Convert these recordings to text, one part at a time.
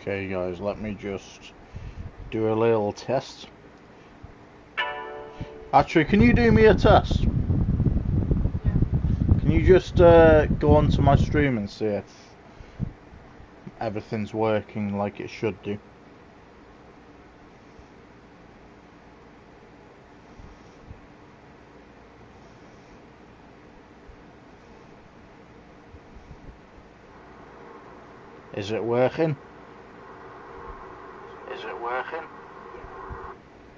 Okay guys, let me just do a little test. Actually, can you do me a test? Yeah. Can you just go onto my stream and see if everything's working like it should do? Is it working? Is it working? Yeah.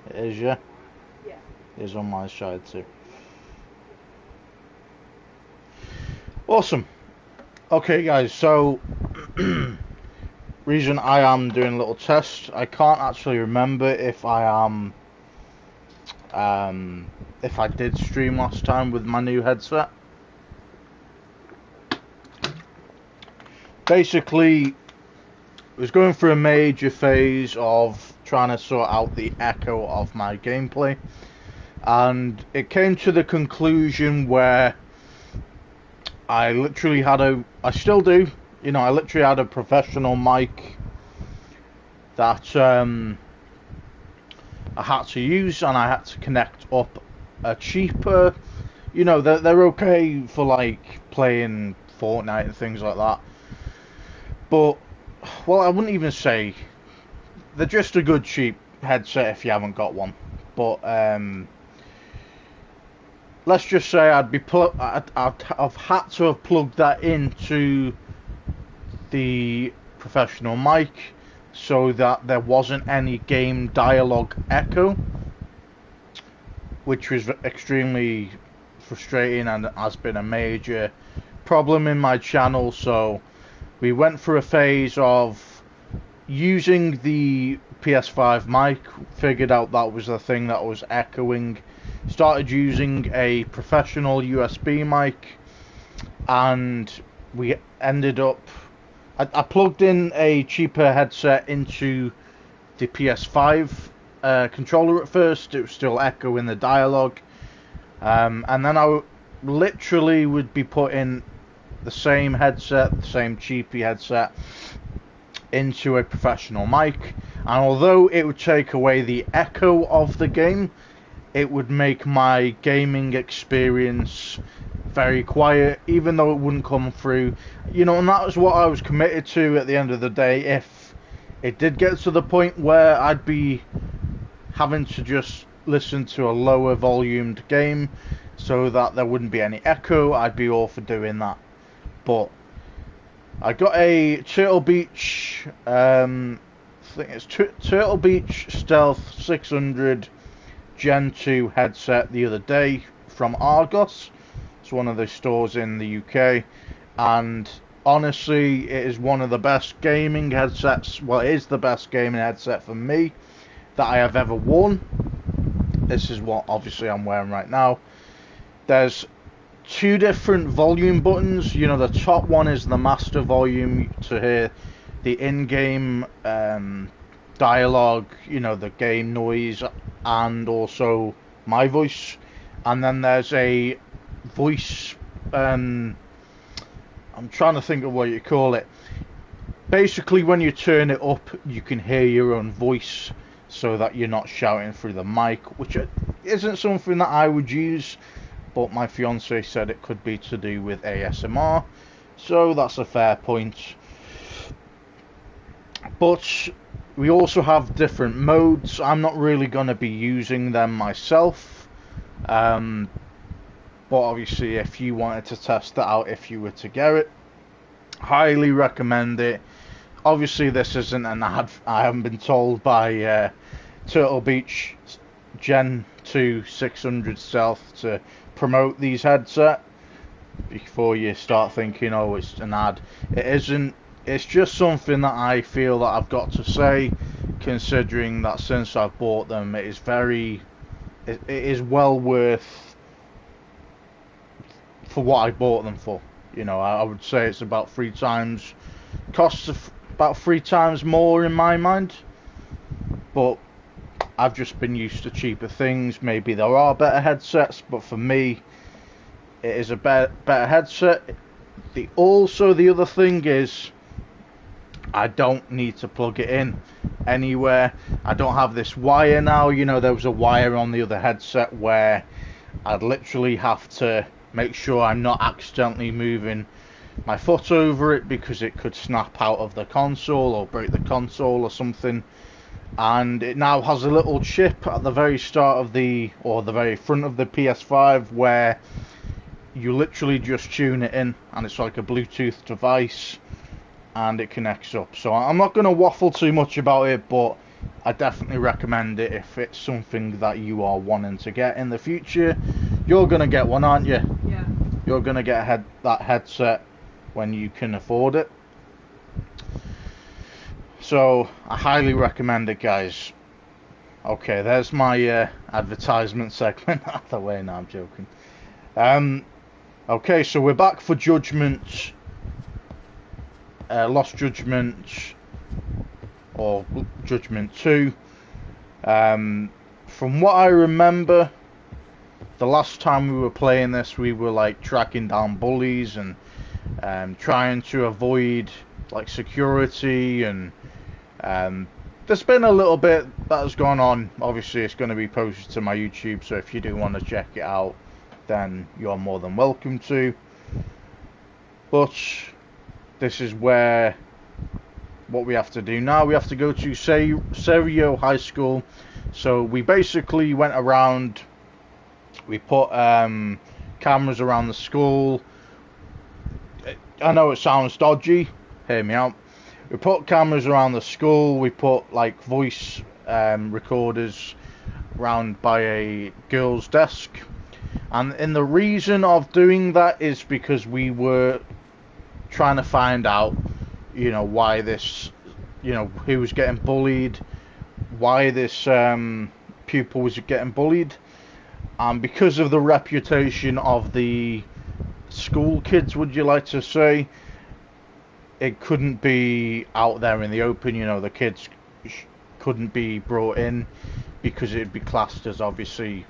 It is, yeah? Yeah. It is on my side too. Awesome. Okay guys, so reason I am doing a little test, I can't actually remember if I am if I did stream last time with my new headset. Basically, I was going through a major phase of trying to sort out the echo of my gameplay, and it came to the conclusion where I literally had I still do, I literally had a professional mic that I had to use, and I had to connect up a cheaper, they're okay for like playing Fortnite and things like that, but, well, I wouldn't even say, they're just a good cheap headset if you haven't got one, but let's just say I've had to have plugged that into the professional mic so that there wasn't any game dialogue echo, which was extremely frustrating and has been a major problem in my channel. So we went through a phase of using the PS5 mic, figured out that was the thing that was echoing, started using a professional USB mic, and we ended up, I plugged in a cheaper headset into the PS5 controller at first. It was still echoing the dialogue, and then I literally would be putting the same headset, the same cheapy headset, into a professional mic, and although it would take away the echo of the game, it would make my gaming experience very quiet, even though it wouldn't come through, and that was what I was committed to at the end of the day. If it did get to the point where I'd be having to just listen to a lower volumed game so that there wouldn't be any echo, I'd be all for doing that. But I got a Turtle Beach, I think it's Turtle Beach Stealth 600 Gen 2 headset the other day from Argos. It's one of the stores in the UK, and honestly, it is one of the best gaming headsets. Well, it is the best gaming headset for me that I have ever worn. This is what obviously I'm wearing right now. There's two different volume buttons. The top one is the master volume to hear the in-game dialogue, the game noise, and also my voice. And then there's a voice, I'm trying to think of what you call it. Basically, when you turn it up, you can hear your own voice so that you're not shouting through the mic, which isn't something that I would use, but my fiance said it could be to do with ASMR, so that's a fair point. But we also have different modes. I'm not really going to be using them myself, but obviously if you wanted to test that out, if you were to get it, highly recommend it. Obviously this isn't an ad, I haven't been told by Turtle Beach Gen 2 600 Stealth to promote these headsets before you start thinking, oh, it's an ad. It isn't. It's just something that I feel that I've got to say, considering that since I've bought them, it is well worth for what I bought them for. I would say it's about 3 times, costs about 3 times more in my mind, but I've just been used to cheaper things. Maybe there are better headsets, but for me, it is a better headset. The other thing is, I don't need to plug it in anywhere. I don't have this wire now. You know, there was a wire on the other headset where I'd literally have to make sure I'm not accidentally moving my foot over it because it could snap out of the console or break the console or something. And it now has a little chip at the very start of the very front of the PS5 where you literally just tune it in, and it's like a Bluetooth device, and it connects up. So I'm not going to waffle too much about it, but I definitely recommend it if it's something that you are wanting to get in the future. You're going to get one, aren't you? Yeah. You're going to get that headset when you can afford it. So I highly recommend it, guys. Okay, there's my advertisement segment out of the way. Now I'm joking. Okay, so we're back for Judgement. Lost Judgment, or Judgment 2. From what I remember, the last time we were playing this, we were like tracking down bullies and trying to avoid like security, and there's been a little bit that has gone on. Obviously it's going to be posted to my YouTube, so if you do want to check it out, then you're more than welcome to. But this is where what we have to do now. We have to go to Serio High School. So we basically went around, we put cameras around the school. I know it sounds dodgy, hear me out. We put cameras around the school, we put like voice recorders around by a girl's desk. And in the reason of doing that is because we were trying to find out, you know, why this, you know, who was getting bullied, why this pupil was getting bullied. And because of the reputation of the school kids, would you like to say, it couldn't be out there in the open. You know, the kids couldn't be brought in because it'd be classed as obviously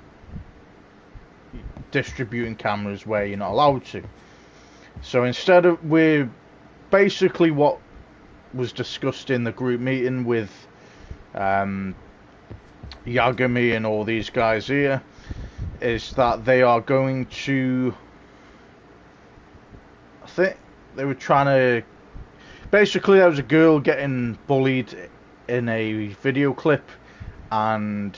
distributing cameras where you're not allowed to. So instead of, we're basically what was discussed in the group meeting with Yagami and all these guys here, is that they are going to, I think they were trying to, basically there was a girl getting bullied in a video clip, and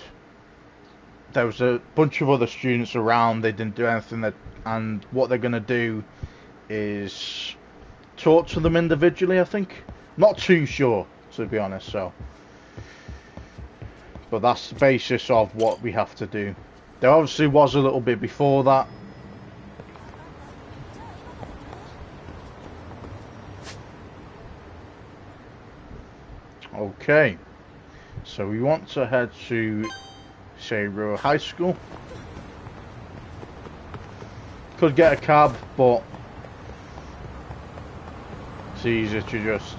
there was a bunch of other students around. They didn't do anything, and what they're going to do is talk to them individually, I think. Not too sure, to be honest, so. But that's the basis of what we have to do. There obviously was a little bit before that. Okay. So we want to head to Seiro High School. Could get a cab, but it's easier to just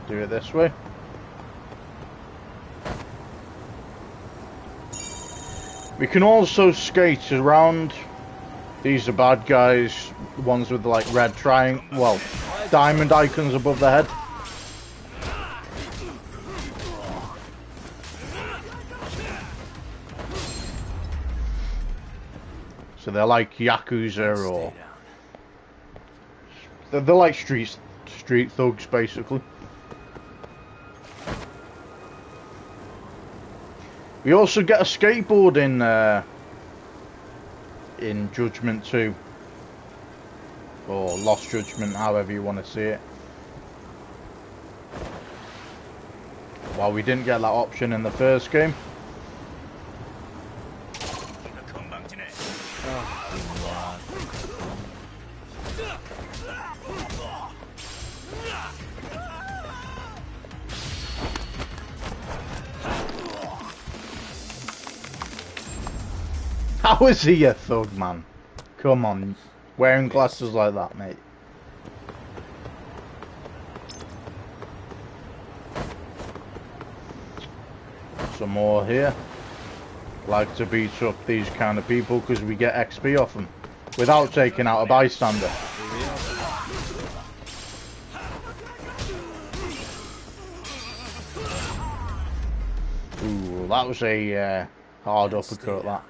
do it this way. We can also skate around. These are bad guys, the ones with the like red triangle, well, diamond icons above their head. So they're like Yakuza, or they're like street thugs, basically. We also get a skateboard in Judgment 2, or Lost Judgment, however you want to see it. Well, we didn't get that option in the first game. How is he a thug, man? Come on, wearing glasses like that, mate. Some more here. Like to beat up these kind of people because we get XP off them without taking out a bystander. Ooh, that was a hard uppercut, that.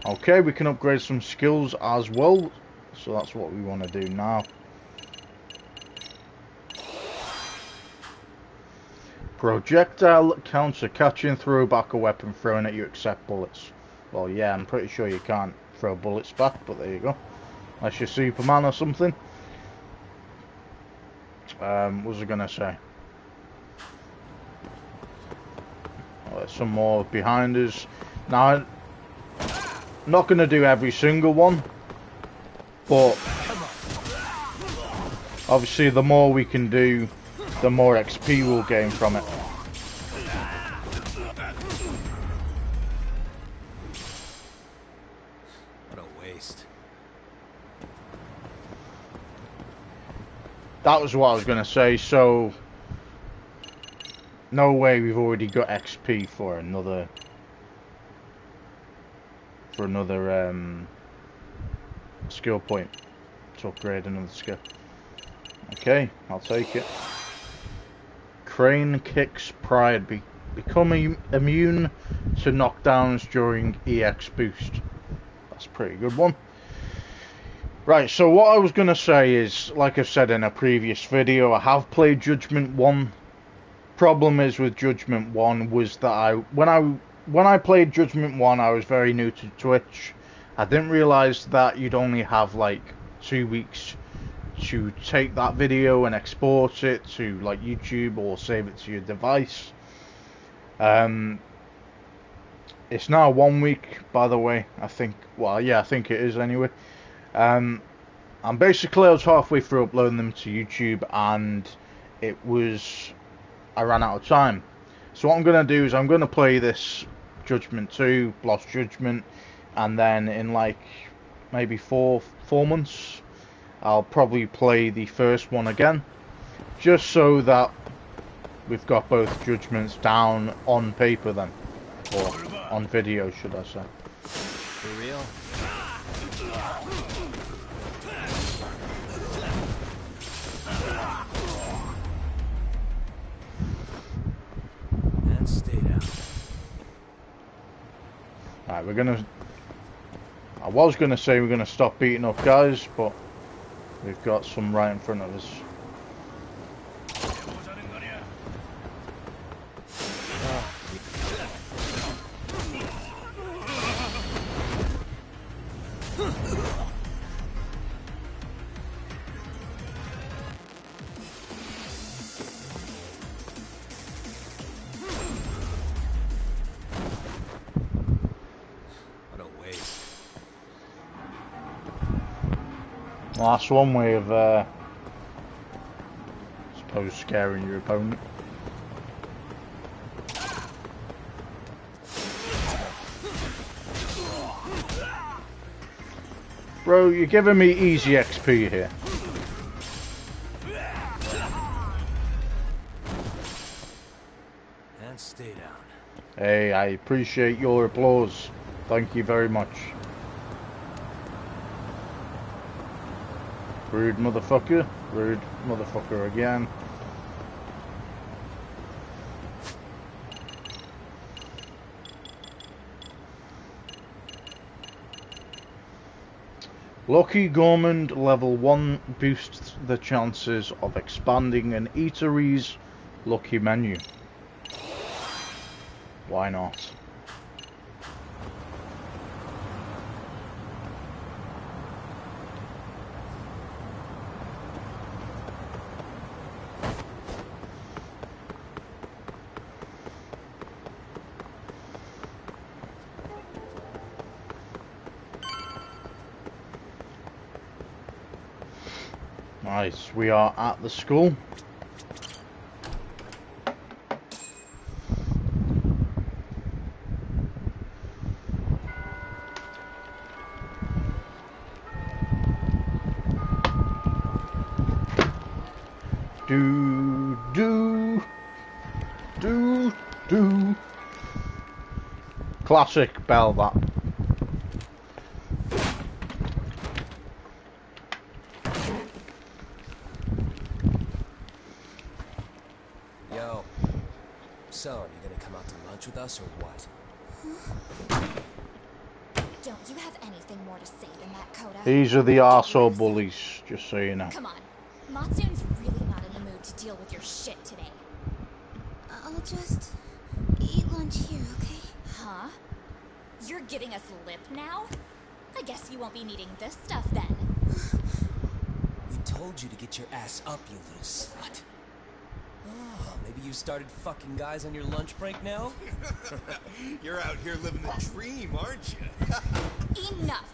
Okay, we can upgrade some skills as well, so that's what we want to do now. Projectile counter, catching, throw back a weapon thrown at you, accept bullets. Well, yeah, I'm pretty sure you can't throw bullets back, but there you go. Unless you're Superman or something. What was I gonna say? Oh, there's some more behind us. Now, I'm not gonna do every single one, but obviously the more we can do, the more XP we'll gain from it. What a waste. That was what I was gonna say, so no way we've already got XP for another skill point to upgrade another skill. Okay, I'll take it. Crane kicks pride. Become immune to knockdowns during EX boost. That's a pretty good one. Right, so what I was going to say is, like I said in a previous video, I have played Judgment 1. Problem is with Judgment 1 was that when I played Judgment 1, I was very new to Twitch. I didn't realise that you'd only have like 2 weeks to take that video and export it to like YouTube or save it to your device. It's now 1 week, by the way. I think, well, yeah, I think it is anyway. And basically I was halfway through uploading them to YouTube, and I ran out of time. So what I'm going to do is I'm going to play this Judgment 2, Lost Judgment, and then in like maybe four months I'll probably play the first one again, just so that we've got both Judgments down on paper then, or on video should I say. For real? And stay down. Right, I was gonna say we're gonna stop beating up guys, but we've got some right in front of us. Well, that's one way of, I suppose, scaring your opponent. Bro, you're giving me easy XP here. And stay down. Hey, I appreciate your applause. Thank you very much. Rude motherfucker. Rude motherfucker again. Lucky Gourmand level 1 boosts the chances of expanding an eatery's lucky menu. Why not? Nice, we are at the school. Do. Classic bell that. So, are you gonna come out to lunch with us or what? Don't you have anything more to say than that, Coda? These are the arsehole bullies, just so you know. Come on. Matsune's really not in the mood to deal with your shit today. I'll just eat lunch here, okay? Huh? You're giving us lip now? I guess you won't be needing this stuff then. We told you to get your ass up, you little slut. Oh, maybe you started fucking guys on your lunch break now? You're out here living the dream, aren't you? Enough!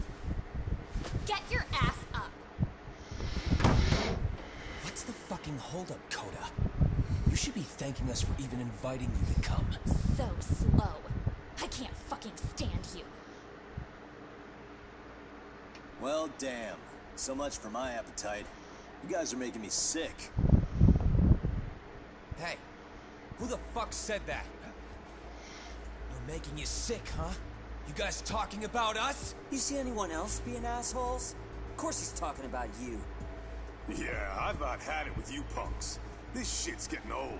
Get your ass up! What's the fucking holdup, Coda? You should be thanking us for even inviting you to come. So slow. I can't fucking stand you. Well, damn. So much for my appetite. You guys are making me sick. Hey, who the fuck said that? We're making you sick, huh? You guys talking about us? You see anyone else being assholes? Of course he's talking about you. Yeah, I've about had it with you punks. This shit's getting old.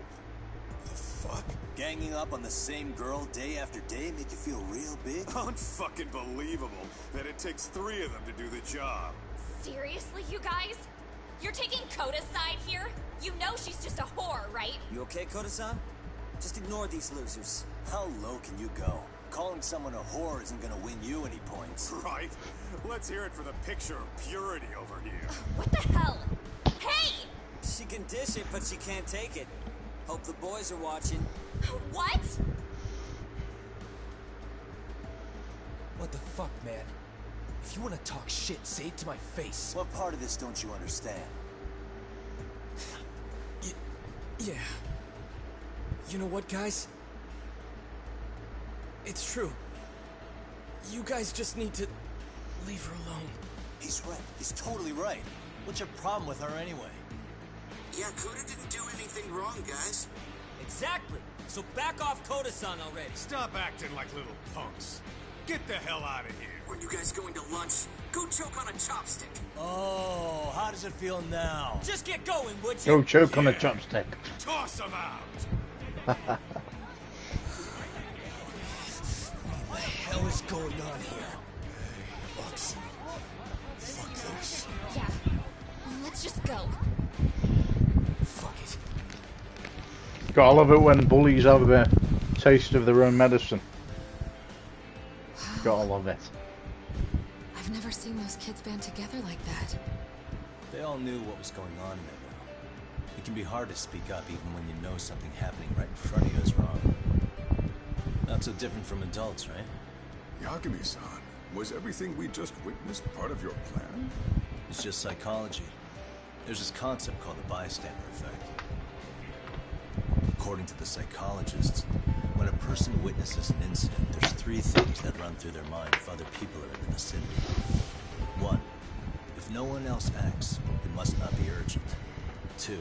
The fuck? Ganging up on the same girl day after day make you feel real big? Unfucking believable that it takes 3 of them to do the job. Seriously, you guys? You're taking Coda's side here? You know she's just a whore, right? You okay, Koda-san? Just ignore these losers. How low can you go? Calling someone a whore isn't gonna win you any points. Right? Let's hear it for the picture of purity over here. What the hell? Hey! She can dish it, but she can't take it. Hope the boys are watching. What? What the fuck, man? If you want to talk shit, say it to my face. What part of this don't you understand? Yeah. You know what, guys? It's true. You guys just need to leave her alone. He's right. He's totally right. What's your problem with her anyway? Yeah, Coda didn't do anything wrong, guys. Exactly. So back off Koda-san already. Stop acting like little punks. Get the hell out of here. When you guys going to lunch, go choke on a chopstick. Oh, how does it feel now? Just get going, would you? Go choke on a chopstick. Toss them out. What the hell is going on here? Bucks. Fuck this. Yeah. Let's just go. Fuck it. Gotta love it when bullies have a taste of their own medicine. Gotta love it. I've never seen those kids band together like that. They all knew what was going on in there now. It can be hard to speak up even when you know something happening right in front of you is wrong. Not so different from adults, right? Yagami-san, was everything we just witnessed part of your plan? It's just psychology. There's this concept called the bystander effect. According to the psychologists, when a person witnesses an incident, there's 3 things that run through their mind if other people are in the vicinity. 1. If no one else acts, it must not be urgent. 2.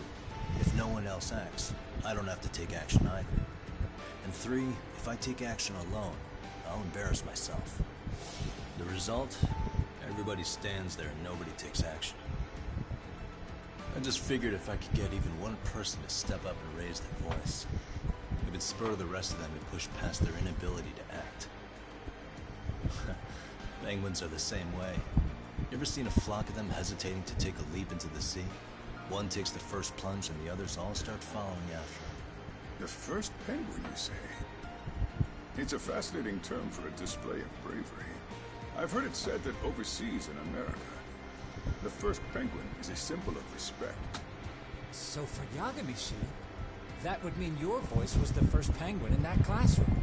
If no one else acts, I don't have to take action either. And 3. If I take action alone, I'll embarrass myself. The result? Everybody stands there and nobody takes action. I just figured if I could get even one person to step up and raise their voice, it would spur the rest of them to push past their inability to act. Penguins are the same way. You ever seen a flock of them hesitating to take a leap into the sea? One takes the first plunge and the others all start following after. The first penguin, you say? It's a fascinating term for a display of bravery. I've heard it said that overseas in America, the first penguin is a symbol of respect. So for Yagami-shi, that would mean your voice was the first penguin in that classroom.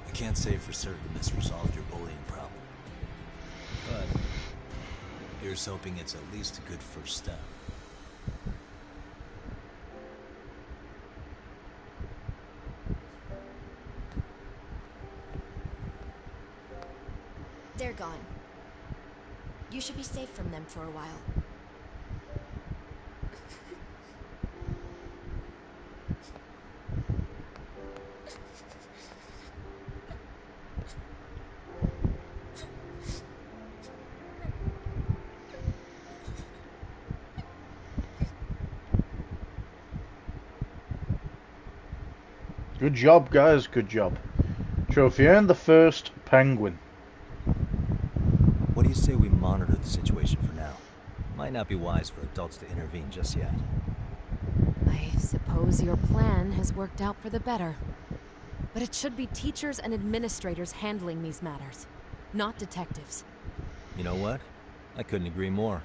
I can't say for certain this resolved your bullying problem. But here's hoping it's at least a good first step. They're gone. You should be safe from them for a while. Good job, guys. Good job. Trophy earned the first penguin. What do you say we monitor the situation for now? Might not be wise for adults to intervene just yet. I suppose your plan has worked out for the better. But it should be teachers and administrators handling these matters, not detectives. You know what? I couldn't agree more.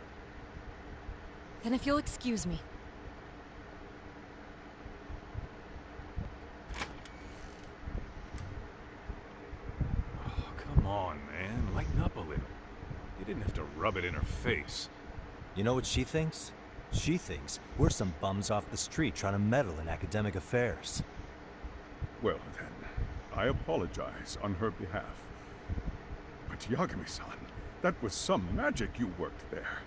Then if you'll excuse me. Oh, come on, man. Lighten up a little. You didn't have to rub it in her face. You know what she thinks? She thinks we're some bums off the street trying to meddle in academic affairs. Well, then, I apologize on her behalf. But Yagami-san, that was some magic you worked there.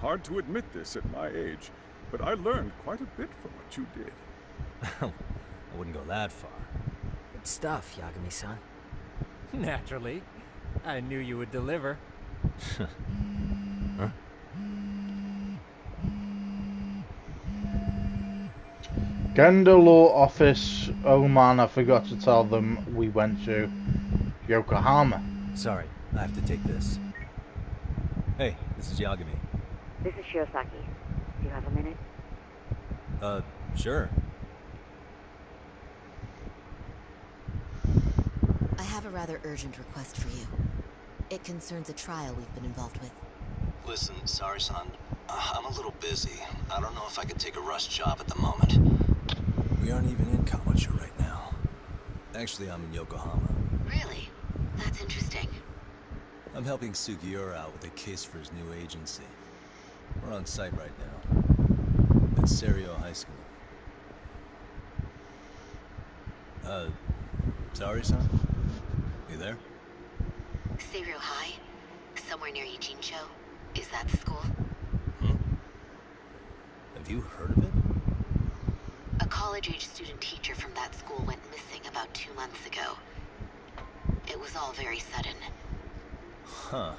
Hard to admit this at my age, but I learned quite a bit from what you did. I wouldn't go that far. Good stuff, Yagami-san. Naturally. I knew you would deliver. Huh? Gender law office. Oh man, I forgot to tell them we went to Yokohama. Sorry, I have to take this. Hey, this is Yagami. This is Shirosaki. Do you have a minute? Sure. I have a rather urgent request for you. It concerns a trial we've been involved with. Listen, sorry, son. I'm a little busy. I don't know if I could take a rush job at the moment. We aren't even in Kawachi right now. Actually, I'm in Yokohama. Really? That's interesting. I'm helping Sugiura out with a case for his new agency. We're on site right now. At Serio High School. Sorry, son? You there? Serio High? Somewhere near Ijincho? Is that the school? Have you heard of it? A college-age student teacher from that school went missing about 2 months ago. It was all very sudden. Huh.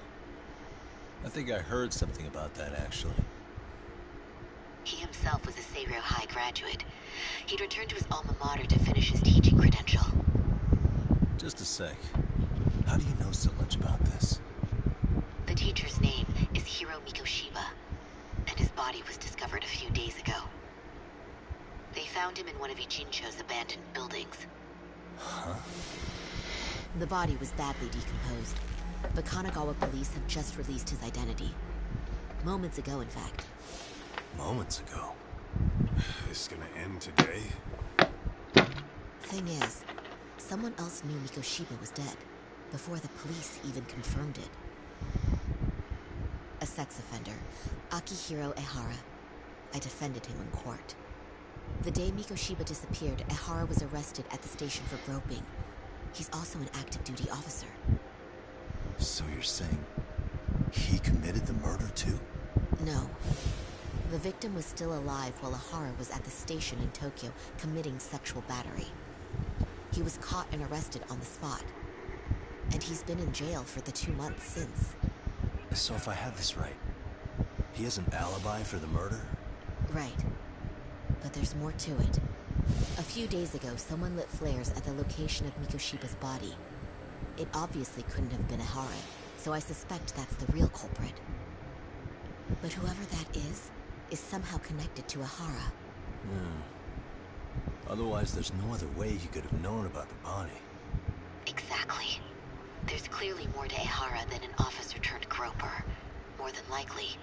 I think I heard something about that, actually. He himself was a Serio High graduate. He'd returned to his alma mater to finish his teaching credential. Just a sec. How do you know so much about this? The teacher's name is Hiro Mikoshiba, and his body was discovered a few days ago. They found him in one of Ijincho's abandoned buildings. Huh? The body was badly decomposed, but Kanagawa police have just released his identity. Moments ago, in fact. Moments ago? This is gonna end today? Thing is, someone else knew Mikoshiba was dead, before the police even confirmed it. A sex offender, Akihiro Ehara. I defended him in court. The day Mikoshiba disappeared, Ehara was arrested at the station for groping. He's also an active duty officer. So you're saying he committed the murder too? No. The victim was still alive while Ehara was at the station in Tokyo committing sexual battery. He was caught and arrested on the spot. And he's been in jail for the 2 months since. So if I have this right, he has an alibi for the murder? Right. But there's more to it. A few days ago, someone lit flares at the location of Mikoshiba's body. It obviously couldn't have been Ehara, so I suspect that's the real culprit. But whoever that is somehow connected to Ehara. Otherwise, there's no other way he could have known about the body. Exactly. There's clearly more to Ehara than an officer turned groper. More than likely,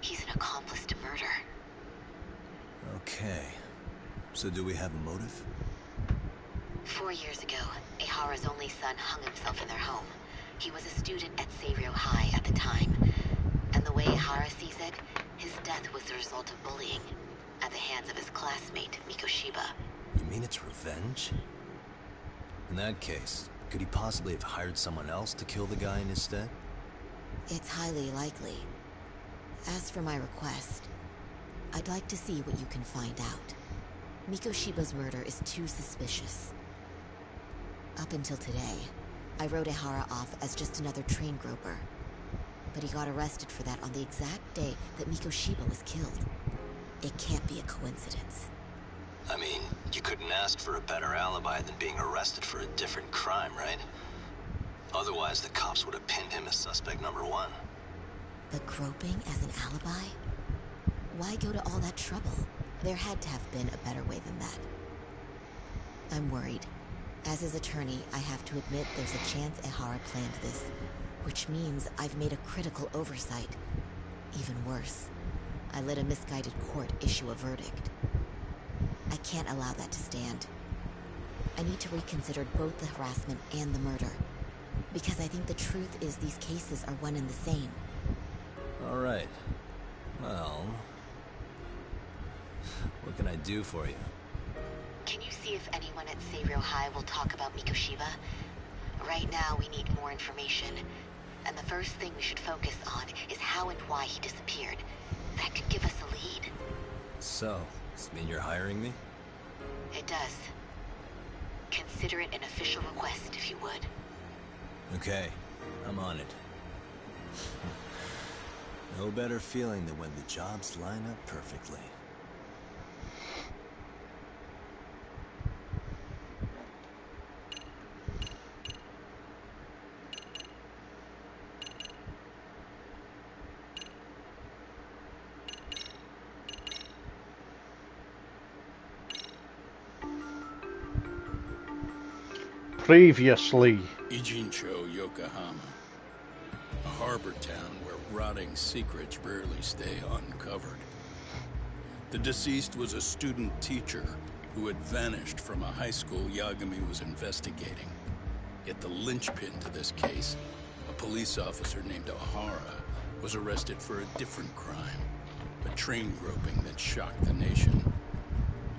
he's an accomplice to murder. Okay. So do we have a motive? 4 years ago, Ehara's only son hung himself in their home. He was a student at Serio High at the time. And the way Ehara sees it, his death was the result of bullying at the hands of his classmate, Mikoshiba. You mean it's revenge? In that case, could he possibly have hired someone else to kill the guy in his stead? It's highly likely. As for my request, I'd like to see what you can find out. Mikoshiba's murder is too suspicious. Up until today, I wrote Ehara off as just another train groper. But he got arrested for that on the exact day that Mikoshiba was killed. It can't be a coincidence. I mean, you couldn't ask for a better alibi than being arrested for a different crime, right? Otherwise, the cops would have pinned him as suspect number 1. The groping as an alibi? Why go to all that trouble? There had to have been a better way than that. I'm worried. As his attorney, I have to admit there's a chance Ehara planned this, which means I've made a critical oversight. Even worse, I let a misguided court issue a verdict. I can't allow that to stand. I need to reconsider both the harassment and the murder, because I think the truth is these cases are one and the same. All right. Well, what can I do for you? Can you see if anyone at Seiryo High will talk about Mikoshiba? Right now, we need more information. And the first thing we should focus on is how and why he disappeared. That could give us a lead. So, does it mean you're hiring me? It does. Consider it an official request, if you would. Okay, I'm on it. No better feeling than when the jobs line up perfectly. Previously. Ijincho, Yokohama. A harbor town where rotting secrets rarely stay uncovered. The deceased was a student teacher who had vanished from a high school Yagami was investigating. Yet the linchpin to this case, a police officer named Ohara, was arrested for a different crime, a train groping that shocked the nation.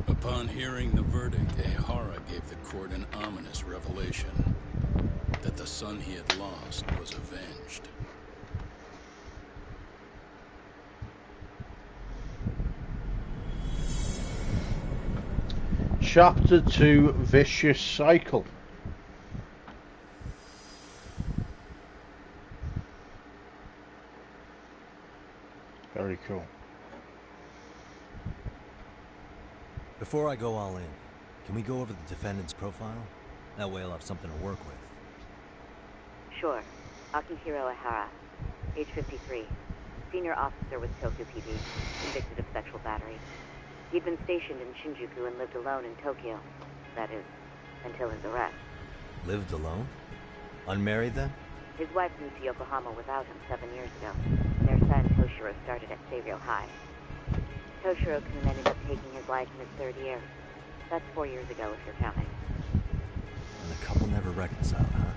Upon hearing the verdict, Ehara gave the court an ominous revelation. That the son he had lost was avenged. Chapter 2, Vicious Cycle. Very cool. Before I go all in, can we go over the defendant's profile? That way I'll have something to work with. Sure. Akihiro Ehara, age 53. Senior officer with Tokyo PD, convicted of sexual battery. He'd been stationed in Shinjuku and lived alone in Tokyo. That is, until his arrest. Lived alone? Unmarried then? His wife moved to Yokohama without him 7 years ago. Their son, Toshiro, started at Seiryo High. Toshiro-kun ended up taking his life in his 3rd year. That's 4 years ago, if you're counting. And the couple never reconciled, huh?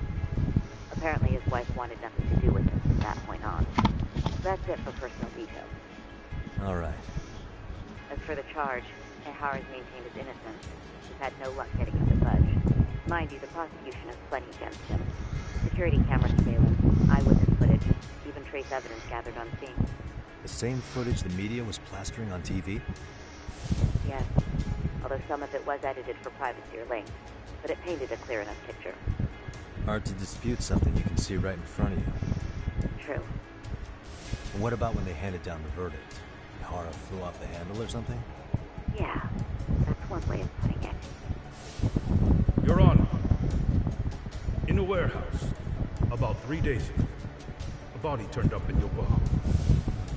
Apparently his wife wanted nothing to do with it from that point on. That's it for personal details. All right. As for the charge, Ehara's maintained his innocence. He's had no luck getting him to budge. Mind you, the prosecution has plenty against him. Security camera surveillance, eyewitness footage, even trace evidence gathered on scene. The same footage the media was plastering on TV? Yes, although some of it was edited for privacy or length, but it painted a clear enough picture. Hard to dispute something you can see right in front of you. True. And what about when they handed down the verdict? Ehara flew off the handle or something? Yeah, that's one way of putting it. Your Honor, in a warehouse, about 3 days ago, a body turned up in Yokohama.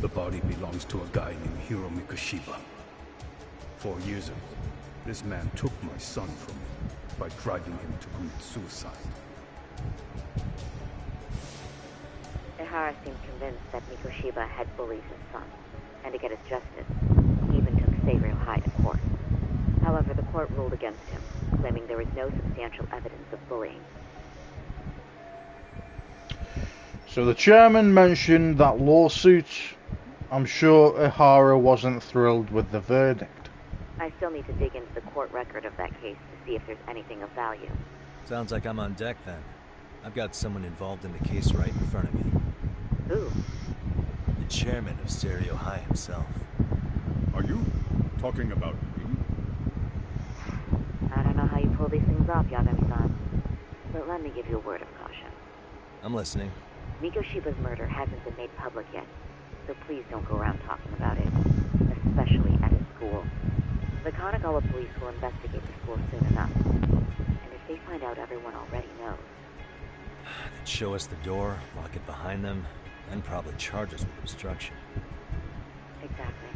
The body belongs to a guy named Hiro Mikoshiba. 4 years ago, this man took my son from me by driving him to commit suicide. Ehara seemed convinced that Mikoshiba had bullied his son, and to get his justice, he even took Seiryo High to court. However, the court ruled against him, claiming there was no substantial evidence of bullying. So the chairman mentioned that lawsuit. I'm sure Ehara wasn't thrilled with the verdict. I still need to dig into the court record of that case to see if there's anything of value. Sounds like I'm on deck then. I've got someone involved in the case right in front of me. Who? The chairman of Seiryo High himself. Are you talking about me? I don't know how you pull these things off, Yagami-san, but let me give you a word of caution. I'm listening. Mikoshiba's murder hasn't been made public yet, so please don't go around talking about it, especially at his school. The Kanagawa police will investigate the school soon enough. And if they find out everyone already knows... They'd show us the door, lock it behind them, and probably charge us with obstruction. Exactly.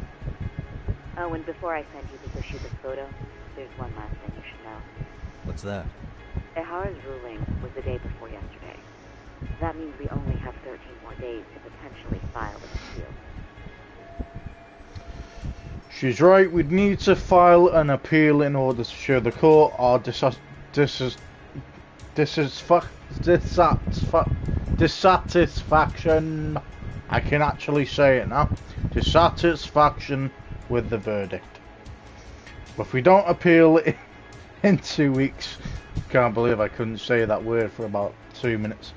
Oh, and before I send you Mikoshiba's photo, there's one last thing you should know. What's that? Ehara's ruling was the day before yesterday. That means we only have 13 more days to potentially file an appeal. She's right, we'd need to file an appeal in order to show the court our dissatisfaction. I can actually say it now. Dissatisfaction with the verdict. But if we don't appeal in 2 weeks, can't believe I couldn't say that word for about 2 minutes.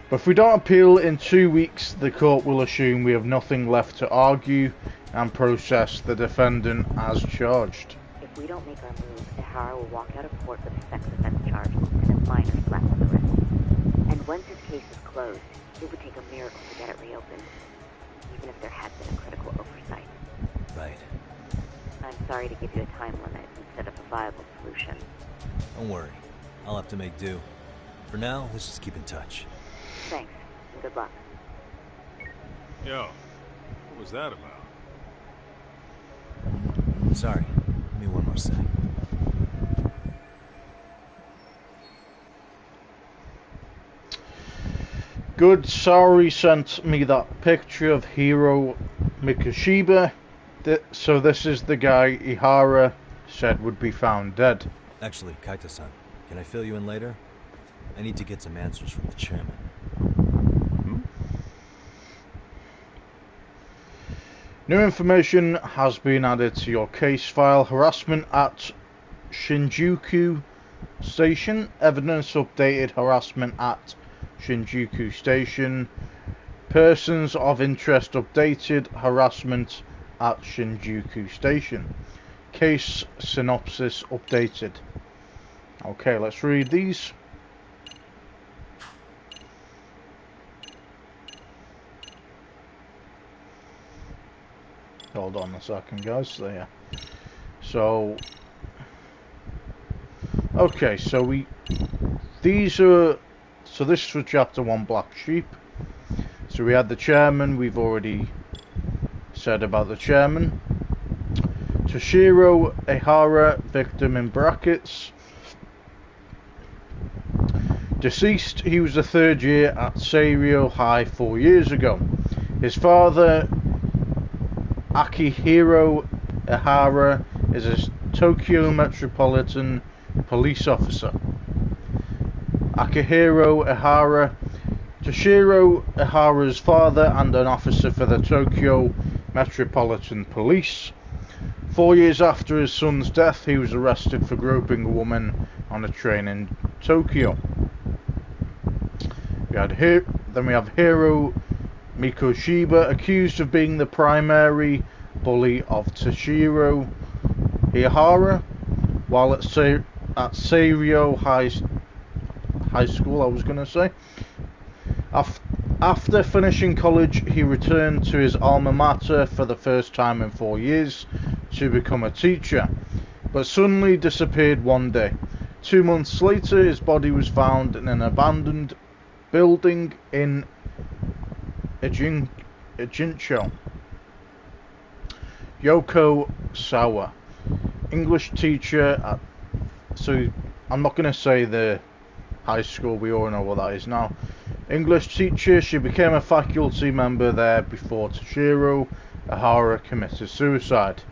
But if we don't appeal in 2 weeks, the court will assume we have nothing left to argue and process the defendant as charged. If we don't make our move, Ehara will walk out of court with a sex offense charge and a minor slap on the wrist. And once his case is closed, it would take a miracle to get it reopened, even if there had been a critical oversight. Right. I'm sorry to give you a time limit instead of a viable solution. Don't worry. I'll have to make do. For now, let's just keep in touch. Thanks, and good luck. Yo, what was that about? Sorry. Give me one more sec. Good Saori sent me that picture of Hiro Mikoshiba. So this is the guy Ehara said would be found dead. Actually, Kaito-san, can I fill you in later? I need to get some answers from the chairman. New information has been added to your case file. Harassment at Shinjuku Station. Evidence updated. Harassment at Shinjuku Station. Persons of interest updated. Harassment at Shinjuku Station. Case synopsis updated. Okay, let's read these. Hold on a second, guys. There. So, okay. So this was chapter 1, Black Sheep. So we had the chairman. We've already said about the chairman. Toshiro Ehara, victim in brackets. Deceased. He was the third year at Seirio High 4 years ago. His father, Akihiro Ehara, is a Tokyo Metropolitan Police officer. Akihiro Ehara, Toshiro Ehara's father and an officer for the Tokyo Metropolitan Police. 4 years after his son's death, he was arrested for groping a woman on a train in Tokyo. Then we have Hiro Mikoshiba, accused of being the primary bully of Toshiro Ehara while at Seirio High School, I was going to say. After finishing college, he returned to his alma mater for the first time in 4 years to become a teacher, but suddenly disappeared one day. 2 months later, his body was found in an abandoned building in Ijincho. Yoko Sawa, English teacher at... So, I'm not going to say the high school, we all know what that is now. English teacher, she became a faculty member there before Toshiro Ehara committed suicide.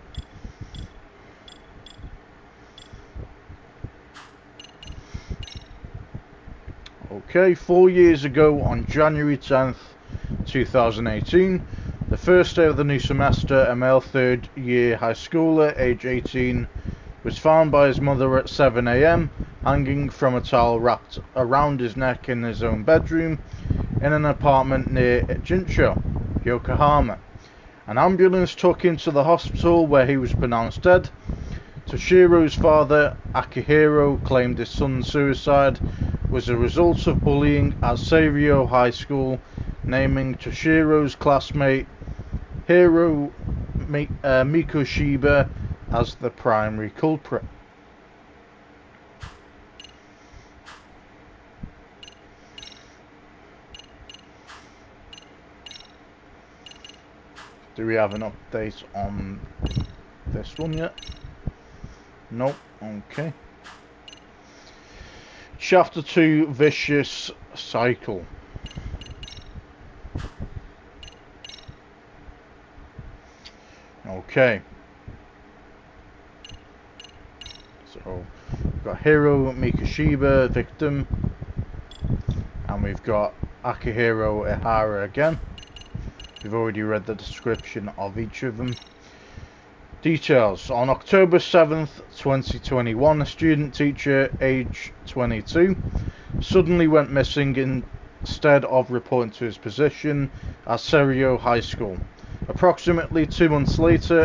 Okay, 4 years ago, on January 10th, 2018, the first day of the new semester, a male third year high schooler, age 18, was found by his mother at 7 AM, hanging from a towel wrapped around his neck in his own bedroom in an apartment near Jincho, Yokohama. An ambulance took him to the hospital where he was pronounced dead. Toshiro's father, Akihiro, claimed his son's suicide was a result of bullying at Seirio High School, naming Toshiro's classmate Hiro Mikoshiba as the primary culprit. Do we have an update on this one yet? Nope. Okay. Chapter 2, Vicious Cycle. Okay. So, we've got Hiro Mikoshiba, victim. And we've got Akihiro Ihara again. We've already read the description of each of them. Details. On October 7th, 2021, a student teacher, age 22, suddenly went missing instead of reporting to his position at Serio High School. Approximately 2 months later,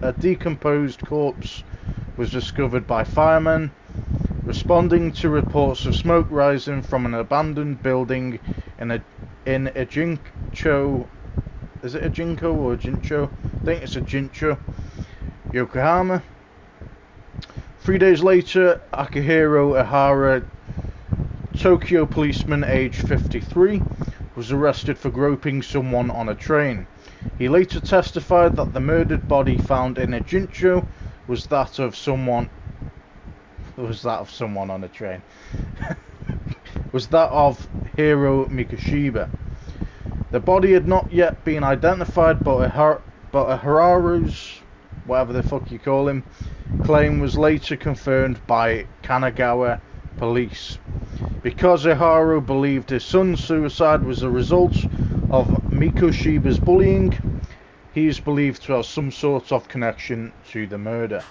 a decomposed corpse was discovered by firemen responding to reports of smoke rising from an abandoned building in Jincho. Is it a Jinko or a Jincho? I think it's a Jincho, Yokohama. 3 days later, Akihiro Ihara, Tokyo policeman aged 53, was arrested for groping someone on a train. He later testified that the murdered body found in a Jincho was that of someone on a train. Was that of Hiro Mikoshiba. The body had not yet been identified, but Ihara's, whatever the fuck you call him, claim was later confirmed by Kanagawa police. Because Ihara believed his son's suicide was a result of Mikoshiba's bullying, he is believed to have some sort of connection to the murder.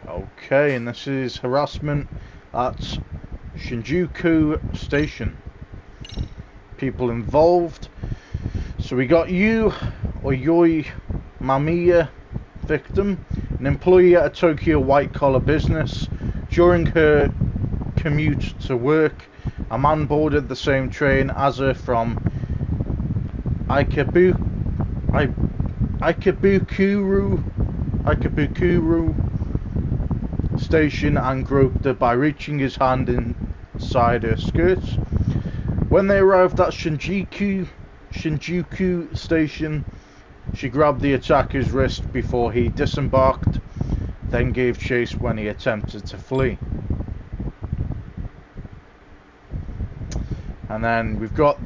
Okay, and this is harassment at Shinjuku Station. People involved. So we got Yoi Mamiya, victim, an employee at a Tokyo white-collar business. During her commute to work, a man boarded the same train as her from Ikebukuro station and groped her by reaching his hand inside her skirt. When they arrived at Shinjuku station, she grabbed the attacker's wrist before he disembarked, then gave chase when he attempted to flee. And then we've got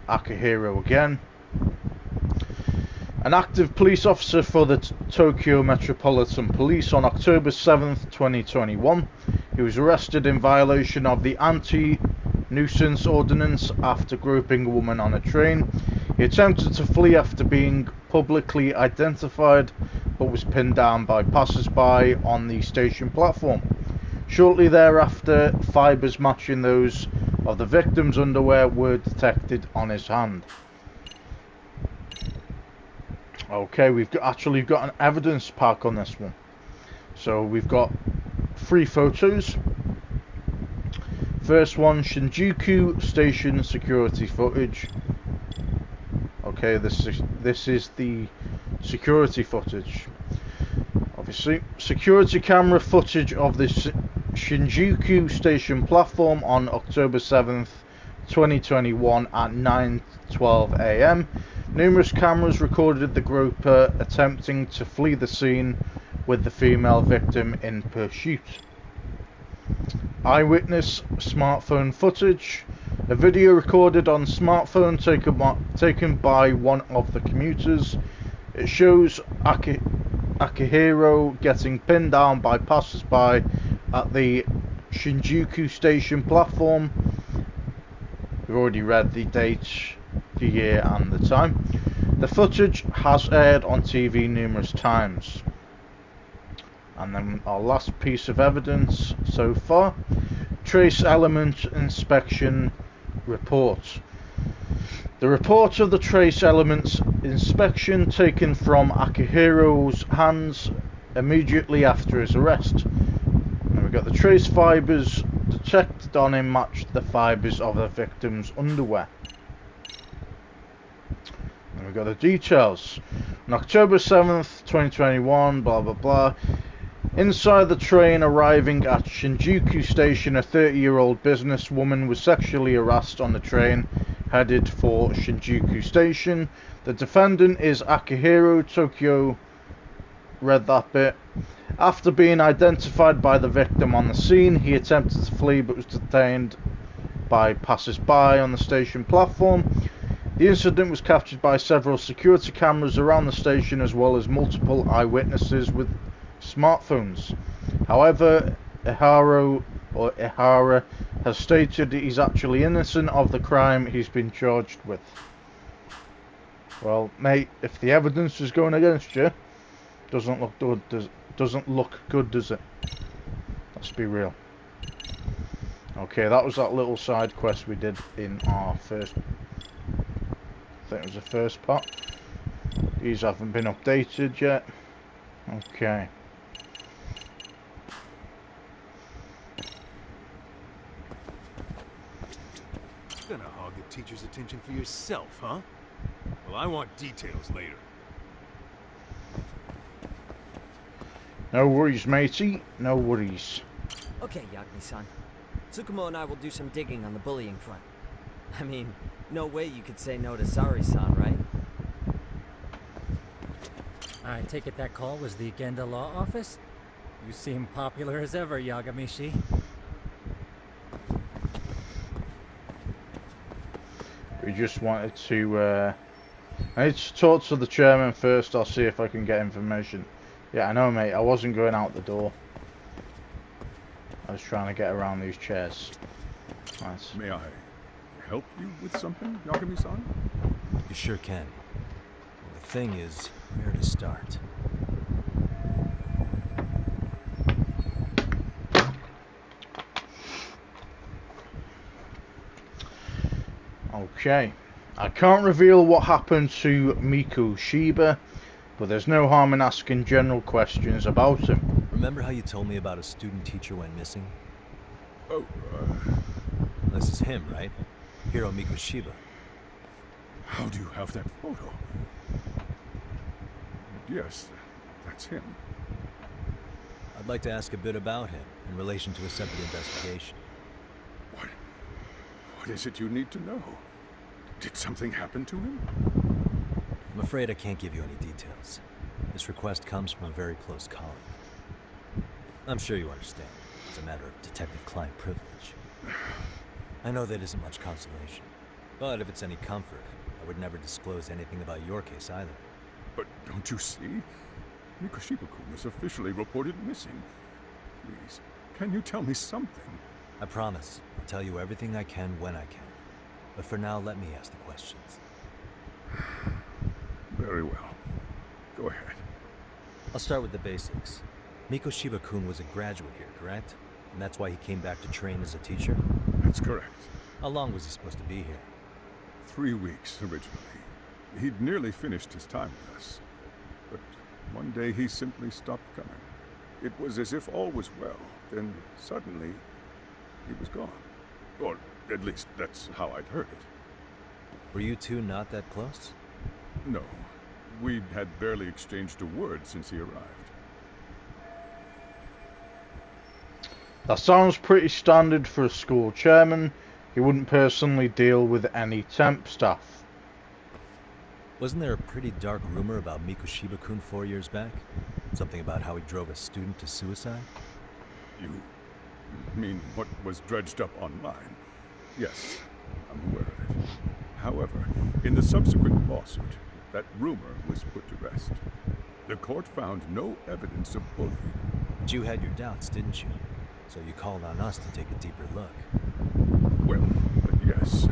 Akihiro again. An active police officer for the Tokyo Metropolitan Police on October 7th, 2021. He was arrested in violation of the anti-nuisance ordinance after groping a woman on a train. He attempted to flee after being publicly identified, but was pinned down by passers-by on the station platform. Shortly thereafter, fibres matching those of the victim's underwear were detected on his hand. Okay, we've got an evidence pack on this one. So we've got 3 photos. First one, Shinjuku Station security footage. Okay, this is the security footage. Obviously, security camera footage of the Shinjuku Station platform on October 7th, 2021 at 9:12 a.m. Numerous cameras recorded the groper attempting to flee the scene with the female victim in pursuit. Eyewitness smartphone footage. A video recorded on smartphone taken by one of the commuters. It shows Akihiro getting pinned down by passers-by at the Shinjuku Station platform. We've already read the date, the year and the time. The footage has aired on TV numerous times. And then our last piece of evidence so far, trace element inspection report. The report of the trace elements inspection taken from Akihiro's hands immediately after his arrest. And we've got the trace fibres detected on him matched the fibres of the victim's underwear. And we've got the details. On October 7th, 2021, blah blah blah. Inside the train arriving at Shinjuku Station, a 30-year-old businesswoman was sexually harassed on the train headed for Shinjuku Station. The defendant is Akihiro Tokyo. Read that bit. After being identified by the victim on the scene, he attempted to flee but was detained by passers-by on the station platform. The incident was captured by several security cameras around the station as well as multiple eyewitnesses with smartphones. However, Ihara has stated he's actually innocent of the crime he's been charged with. Well, mate, if the evidence is going against you, doesn't look good, does it? Let's be real. Okay, that was that little side quest we did in our first. I think it was the first part. These haven't been updated yet. Okay. You're gonna hog the teacher's attention for yourself, huh? Well, I want details later. No worries, matey. No worries. Okay, Yagami-san. Tsukumo and I will do some digging on the bullying front. I mean, no way you could say no to Sari-san, right? I take it that call was the Genda Law Office? You seem popular as ever, Yagamishi. We just wanted to, I need to talk to the chairman first. I'll see if I can get information. Yeah, I know, mate. I wasn't going out the door. I was trying to get around these chairs. Nice. May I help you with something, Yagami-san? You sure can. Well, the thing is, where to start? Okay. I can't reveal what happened to Miko Shiba, but there's no harm in asking general questions about him. Remember how you told me about a student teacher went missing? Oh, This is him, right? Hiro Miko Shiba. How do you have that photo? Yes, that's him. I'd like to ask a bit about him in relation to a separate investigation. What is it you need to know? Did something happen to him? I'm afraid I can't give you any details. This request comes from a very close colleague. I'm sure you understand. It's a matter of detective-client privilege. I know that isn't much consolation. But if it's any comfort, I would never disclose anything about your case either. But don't you see? Mikoshiba-kun was officially reported missing. Please, can you tell me something? I promise. I'll tell you everything I can when I can. But for now, let me ask the questions. Very well. Go ahead. I'll start with the basics. Mikoshiba-kun was a graduate here, correct? And that's why he came back to train as a teacher? That's correct. How long was he supposed to be here? 3 weeks, originally. He'd nearly finished his time with us. But one day he simply stopped coming. It was as if all was well. Then, suddenly, he was gone. Or, at least, that's how I'd heard it. Were you two not that close? No. We'd had barely exchanged a word since he arrived. That sounds pretty standard for a school chairman. He wouldn't personally deal with any temp staff. Wasn't there a pretty dark rumor about Mikoshiba-kun 4 years back? Something about how he drove a student to suicide? You mean what was dredged up online? Yes, I'm aware of it. However, in the subsequent lawsuit, that rumor was put to rest. The court found no evidence of bullying. But you had your doubts, didn't you? So you called on us to take a deeper look. Well, yes.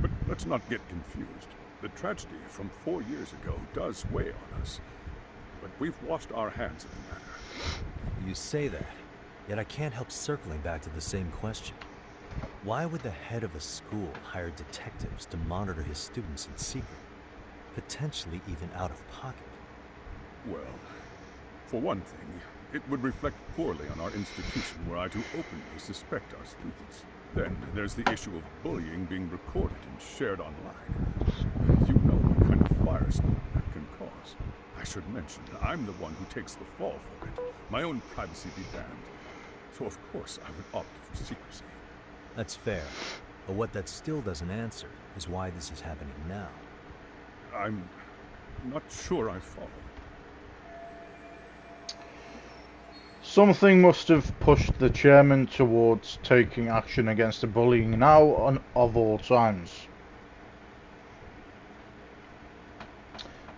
But let's not get confused. The tragedy from 4 years ago does weigh on us. But we've washed our hands of the matter. You say that, yet I can't help circling back to the same question. Why would the head of a school hire detectives to monitor his students in secret? Potentially even out of pocket. Well, for one thing, it would reflect poorly on our institution were I to openly suspect our students. Then there's the issue of bullying being recorded and shared online. You know what kind of firestorm that can cause. I should mention, I'm the one who takes the fall for it. My own privacy be damned. So of course I would opt for secrecy. That's fair. But what that still doesn't answer is why this is happening now. I'm not sure I follow. Something must have pushed the chairman towards taking action against the bullying now of all times.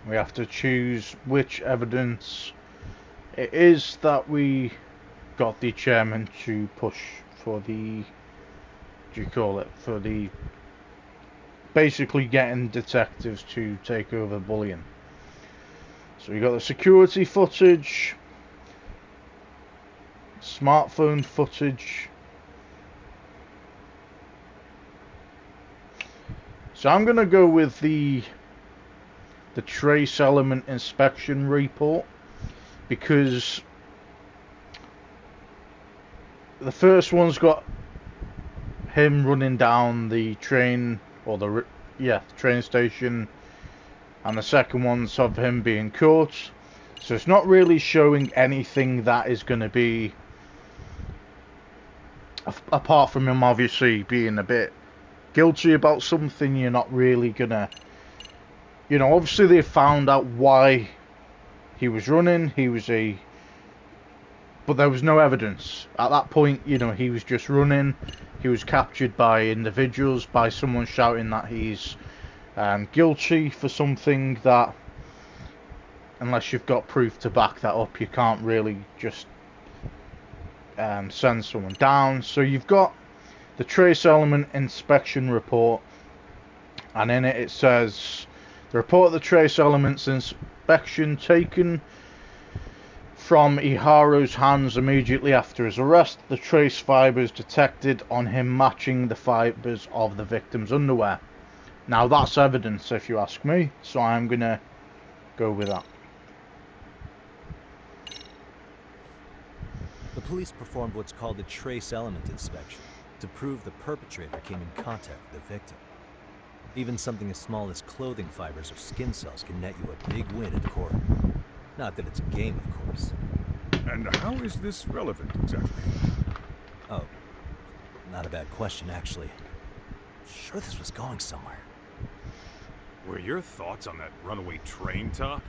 We have to choose which evidence it is that we got the chairman to push for the, for the, basically getting detectives to take over bullying. So we got the security footage, smartphone footage. So I'm going to go with the trace element inspection report, because the first one's got him running down the train, or the train station, and the second one's of him being caught. So it's not really showing anything that is going to be, apart from him obviously being a bit guilty about something. You're not really gonna, obviously they found out why he was running. But there was no evidence at that point. He was just running. He was captured by individuals, by someone shouting that he's guilty for something that, unless you've got proof to back that up, you can't really just send someone down. So you've got the trace element inspection report, and in it says, the report of the trace elements inspection taken from Iharu's hands immediately after his arrest, the trace fibers detected on him matching the fibers of the victim's underwear. Now that's evidence, if you ask me, so I'm gonna go with that. The police performed what's called a trace element inspection to prove the perpetrator came in contact with the victim. Even something as small as clothing fibers or skin cells can net you a big win in court. Not that it's a game, of course. And how is this relevant, exactly? Oh, not a bad question, actually. Sure this was going somewhere. Were your thoughts on that runaway train talk?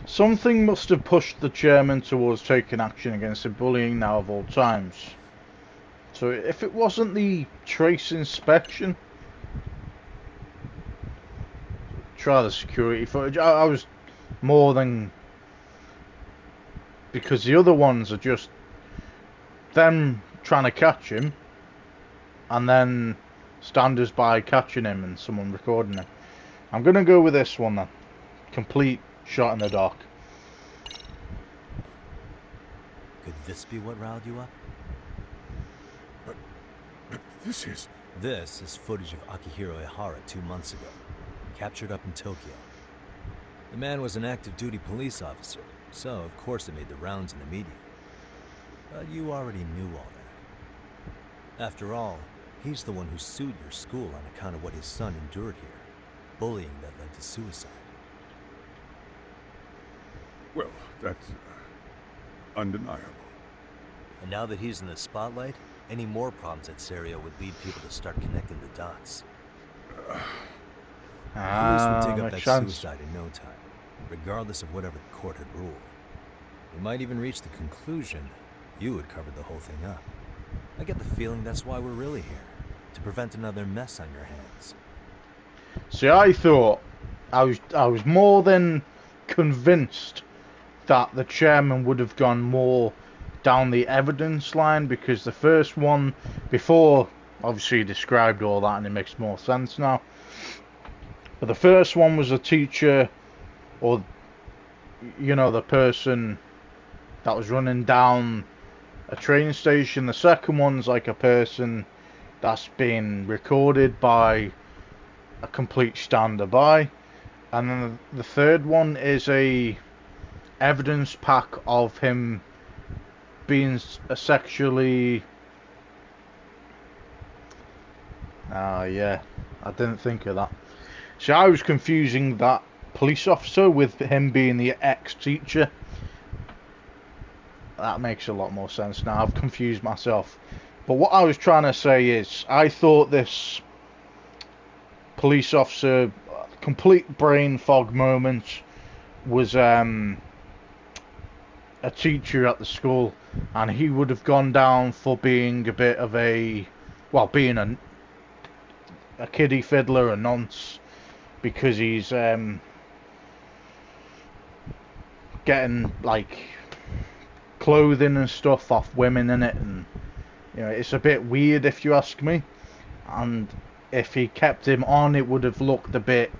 Something must have pushed the chairman towards taking action against the bullying now of all times. So if it wasn't the trace inspection, try the security footage. I was more than, because the other ones are just them trying to catch him, and then standers by catching him and someone recording him. I'm gonna go with this one then. Complete shot in the dark. Could this be what riled you up? This is footage of Akihiro Ihara 2 months ago, captured up in Tokyo. The man was an active duty police officer, so of course it made the rounds in the media. But you already knew all that. After all, he's the one who sued your school on account of what his son endured here, bullying that led to suicide. Well, that's undeniable. And now that he's in the spotlight, any more problems at Serio would lead people to start connecting the dots. Police would take up that suicide in no time, regardless of whatever the court had ruled. They might even reach the conclusion you had covered the whole thing up. I get the feeling that's why we're really here, to prevent another mess on your hands. See, I thought, I was more than convinced that the chairman would have gone more down the evidence line, because the first one, before obviously he described all that and it makes more sense now, but the first one was a teacher, or the person that was running down a train station. The second one's like a person that's been recorded by a complete stander-by, and then the third one is a evidence pack of him being sexually... yeah, I didn't think of that. See, I was confusing that police officer with him being the ex-teacher. That makes a lot more sense now. I've confused myself. But what I was trying to say is, I thought this police officer, complete brain fog moment, was a teacher at the school, and he would have gone down for being a bit of a, well, being a kiddie fiddler, a nonce, because he's getting like clothing and stuff off women in it, and you know, it's a bit weird if you ask me. And if he kept him on, it would have looked a bit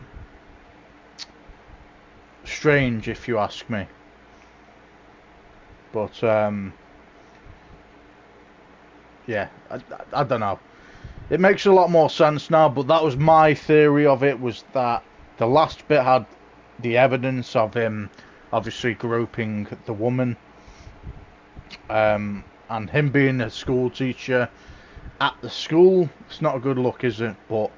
strange if you ask me. But yeah, I don't know. It makes a lot more sense now, but that was my theory of it, was that the last bit had the evidence of him obviously groping the woman, and him being a school teacher at the school. It's not a good look, is it? But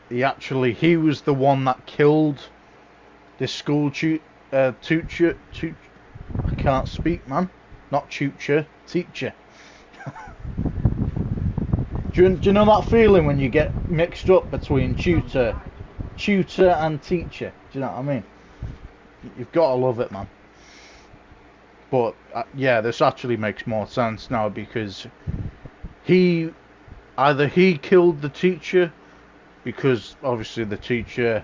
he was the one that killed this school teacher. I can't speak, man. Not teacher. Do you know that feeling when you get mixed up between tutor and teacher? Do you know what I mean? You've got to love it, man. But yeah, this actually makes more sense now, because either he killed the teacher because obviously the teacher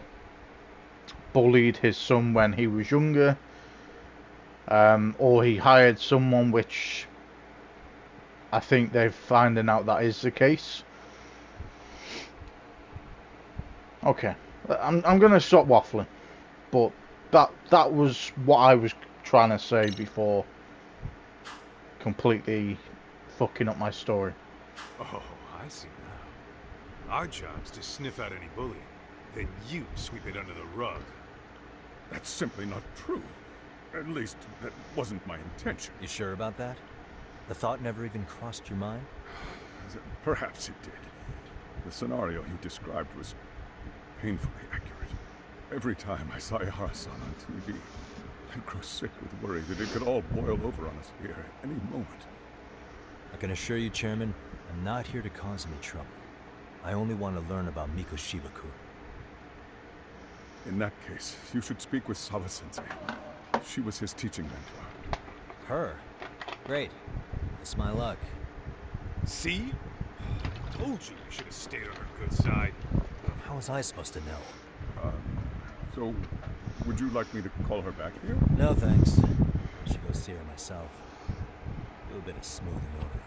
bullied his son when he was younger, or he hired someone, which I think they're finding out that is the case. Okay, I'm gonna stop waffling, but that was what I was trying to say before completely fucking up my story. Oh, I see now. Our job's to sniff out any bullying, then you sweep it under the rug. That's simply not true. At least, that wasn't my intention. You sure about that? The thought never even crossed your mind? Perhaps it did. The scenario you described was painfully accurate. Every time I saw Ihara-san on TV, I'd grow sick with worry that it could all boil over on us here at any moment. I can assure you, Chairman, I'm not here to cause any trouble. I only want to learn about Mikoshiba-kun. In that case, you should speak with Sawa-sensei. She was his teaching mentor. Her? Great. That's my luck. See? Told you we should have stayed on her good side. How was I supposed to know? So, would you like me to call her back here? No, thanks. I should go see her myself. Do a bit of smoothing over.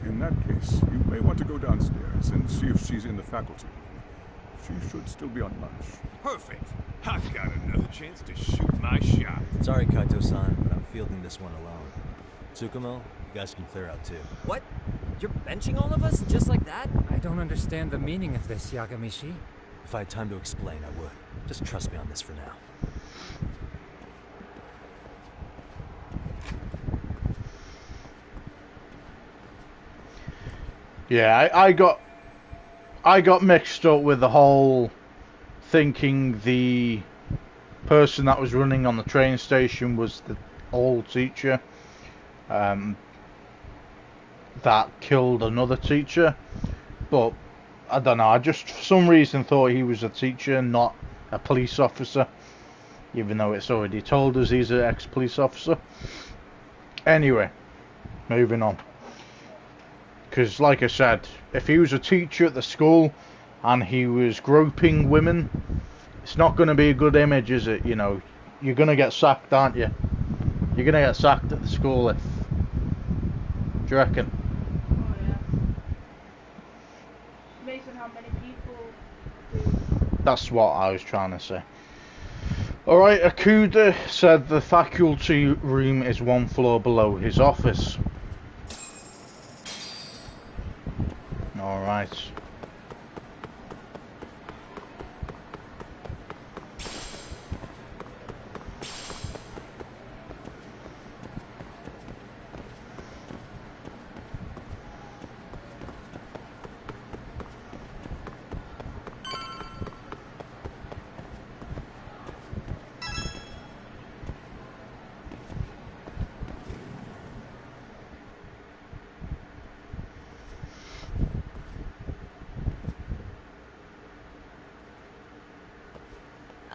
In that case, you may want to go downstairs and see if she's in the faculty room. She should still be on lunch. Perfect. I've got another chance to shoot my shot. Sorry, Kaito-san, but I'm fielding this one alone. Tsukumo, you guys can clear out too. What? You're benching all of us just like that? I don't understand the meaning of this, Yagamishi. If I had time to explain, I would. Just trust me on this for now. Yeah, I got mixed up with the whole thinking the person that was running on the train station was the old teacher that killed another teacher, but I don't know, I just for some reason thought he was a teacher, not a police officer, even though it's already told us he's an ex-police officer. Anyway, moving on. Because, like I said, if he was a teacher at the school and he was groping women, it's not going to be a good image, is it? You know, you're going to get sacked, aren't you? You're going to get sacked at the school if... Do you reckon? Oh, yeah. Based on how many people... That's what I was trying to say. Alright, Akuda said the faculty room is one floor below his office. Alright.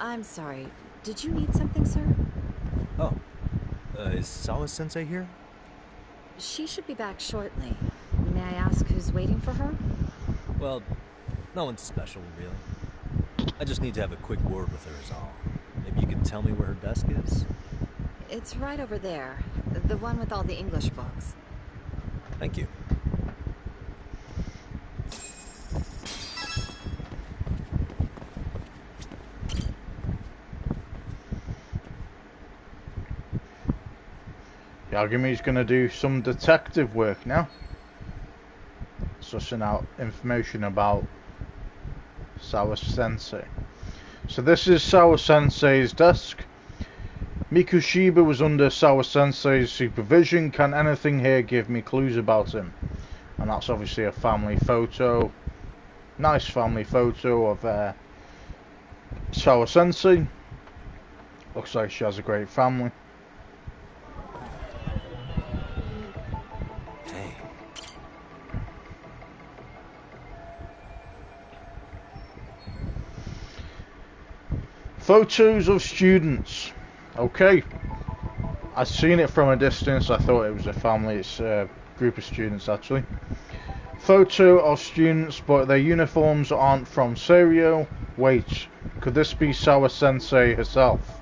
I'm sorry. Did you need something, sir? Oh. Is Sawa-sensei here? She should be back shortly. May I ask who's waiting for her? Well, no one's special, really. I just need to have a quick word with her is all. Maybe you could tell me where her desk is? It's right over there. The one with all the English books. Thank you. Yagumi's gonna do some detective work now. Sussing out information about Sawa-sensei. So this is Sawa-sensei's desk. Mikushiba was under Sawa-sensei's supervision. Can anything here give me clues about him? And that's obviously a family photo. Nice family photo of Sawa-sensei. Looks like she has a great family. Hey. Photos of students. Okay. I've seen it from a distance. I thought it was a family. It's a group of students actually. Photo of students, but their uniforms aren't from Serio. Wait, could this be Sawa-sensei herself?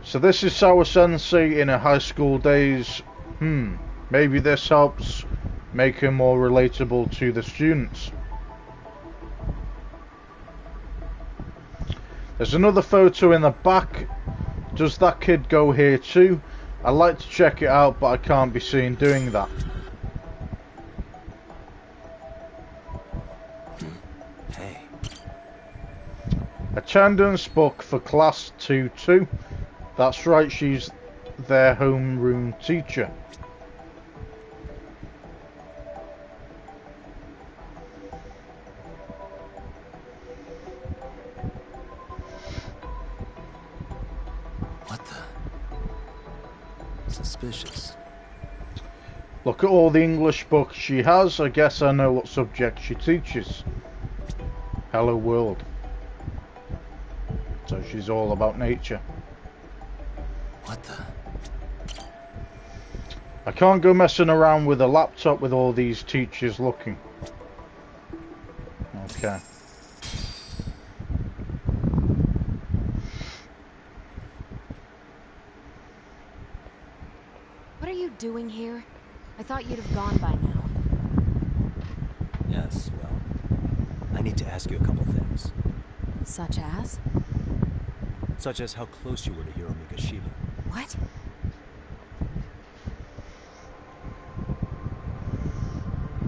So this is Sawa-sensei in her high school days. Maybe this helps make her more relatable to the students. There's another photo in the back. Does that kid go here too? I'd like to check it out, but I can't be seen doing that. Hey. Attendance book for class 2-2. That's right, she's their homeroom teacher. What the? Suspicious. Look at all the English books she has. I guess I know what subject she teaches. Hello World. So she's all about nature. What the? I can't go messing around with a laptop with all these teachers looking. Okay. What are you doing here? I thought you'd have gone by now. Yes, well, I need to ask you a couple things. Such as? Such as how close you were to Hiro Mikoshiba. What?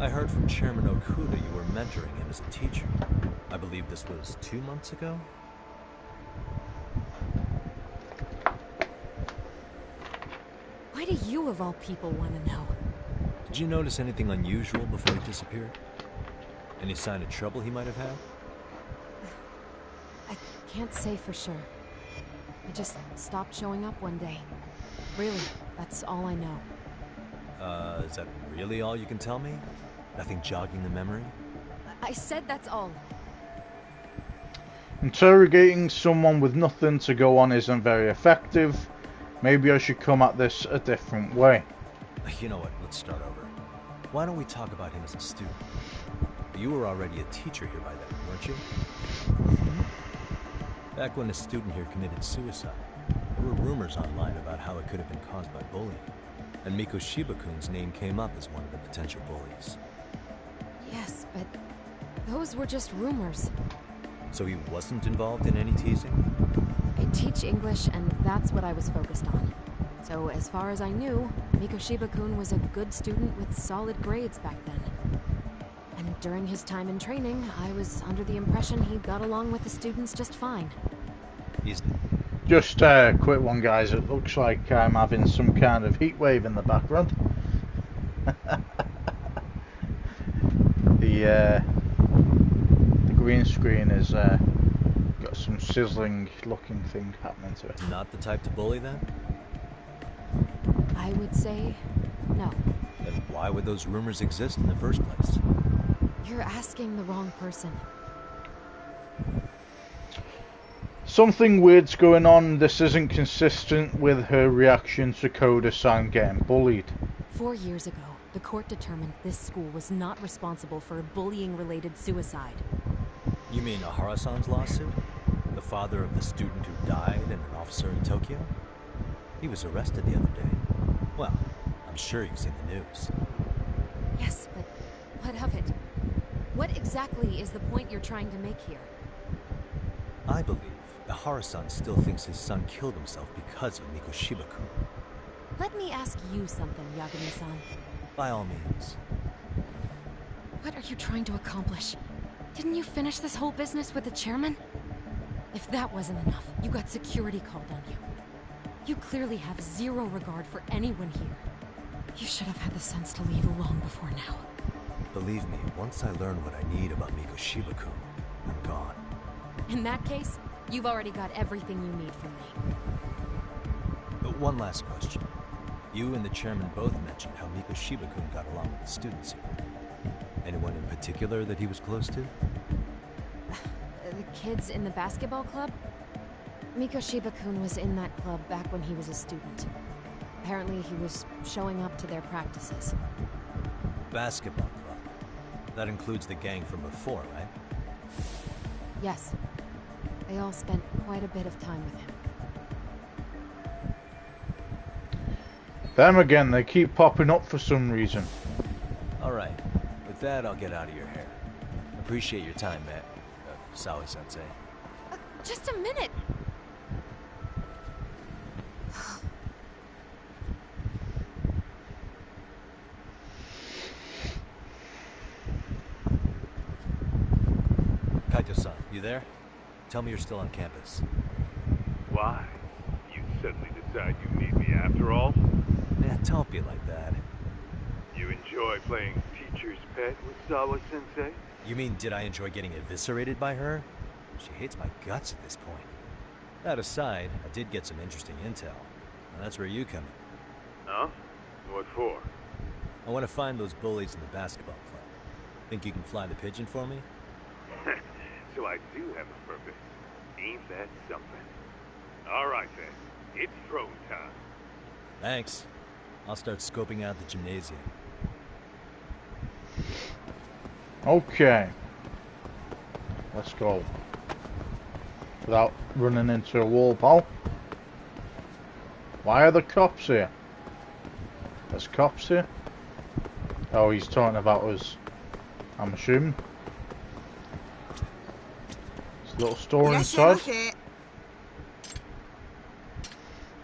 I heard from Chairman Okuda you were mentoring him as a teacher. I believe this was 2 months ago? Why do you of all people want to know? Did you notice anything unusual before he disappeared? Any sign of trouble he might have had? I can't say for sure. He just stopped showing up one day. Really, that's all I know. Is that really all you can tell me? Nothing jogging the memory? I said that's all. Interrogating someone with nothing to go on isn't very effective. Maybe I should come at this a different way. You know what, let's start over. Why don't we talk about him as a student? You were already a teacher here by then, weren't you? Back when a student here committed suicide, there were rumors online about how it could have been caused by bullying. And Mikoshiba-kun's name came up as one of the potential bullies. Yes, but those were just rumors. So he wasn't involved in any teasing? I teach English, and that's what I was focused on. So as far as I knew, Mikoshiba-kun was a good student with solid grades back then. And during his time in training, I was under the impression he got along with the students just fine. Just a quick one, guys. It looks like I'm having some kind of heat wave in the background. The green screen has got some sizzling looking thing happening to it. Not the type to bully then? I would say no. Then why would those rumors exist in the first place? You're asking the wrong person. Something weird's going on. This isn't consistent with her reaction to Koda-san getting bullied. 4 years ago, the court determined this school was not responsible for a bullying-related suicide. You mean Ahara-san's lawsuit? The father of the student who died and an officer in Tokyo? He was arrested the other day. Well, I'm sure you've seen the news. Yes, but what of it? What exactly is the point you're trying to make here? I believe Ahara-san still thinks his son killed himself because of Mikoshiba-kun. Let me ask you something, Yagami-san. By all means. What are you trying to accomplish? Didn't you finish this whole business with the chairman? If that wasn't enough, you got security called on you. You clearly have zero regard for anyone here. You should have had the sense to leave long before now. Believe me, once I learn what I need about Mikoshiba-kun, I'm gone. In that case, you've already got everything you need from me. But one last question. You and the chairman both mentioned how Mikoshiba-kun got along with the students here. Anyone in particular that he was close to? The kids in the basketball club? Mikoshiba-kun was in that club back when he was a student. Apparently he was showing up to their practices. Basketball club. That includes the gang from before, right? Yes. They all spent quite a bit of time with him. Them again, they keep popping up for some reason. Alright. With that, I'll get out of your hair. Appreciate your time, Matt. Sawa-sensei. Just a minute! Kaito-san, you there? Tell me you're still on campus. Why? You suddenly decide you need me after all? Man, don't be like that. You enjoy playing teacher's pet with Sawa-sensei? You mean, did I enjoy getting eviscerated by her? She hates my guts at this point. That aside, I did get some interesting intel. And that's where you come in. Huh? What for? I want to find those bullies in the basketball club. Think you can fly the pigeon for me? So I do have a purpose. Ain't that something? Alright then, it's throne time. Thanks. I'll start scoping out the gymnasium. Okay. Let's go. Without running into a wall, pal. Why are the cops here? There's cops here? Oh, he's talking about us. I'm assuming. There's a little store inside.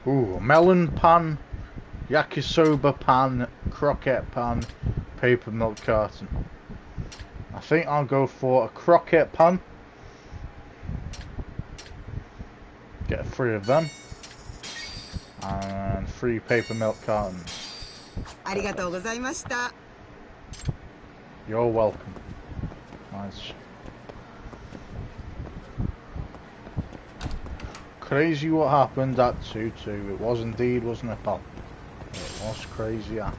Ooh, melon pan, yakisoba pan, croquette pan, paper milk carton. I think I'll go for a croquette pan. Get 3 of them. And 3 paper milk cartons. You're welcome. Nice. Crazy what happened at 2-2. It was indeed, wasn't it, pal? It was crazy, yeah.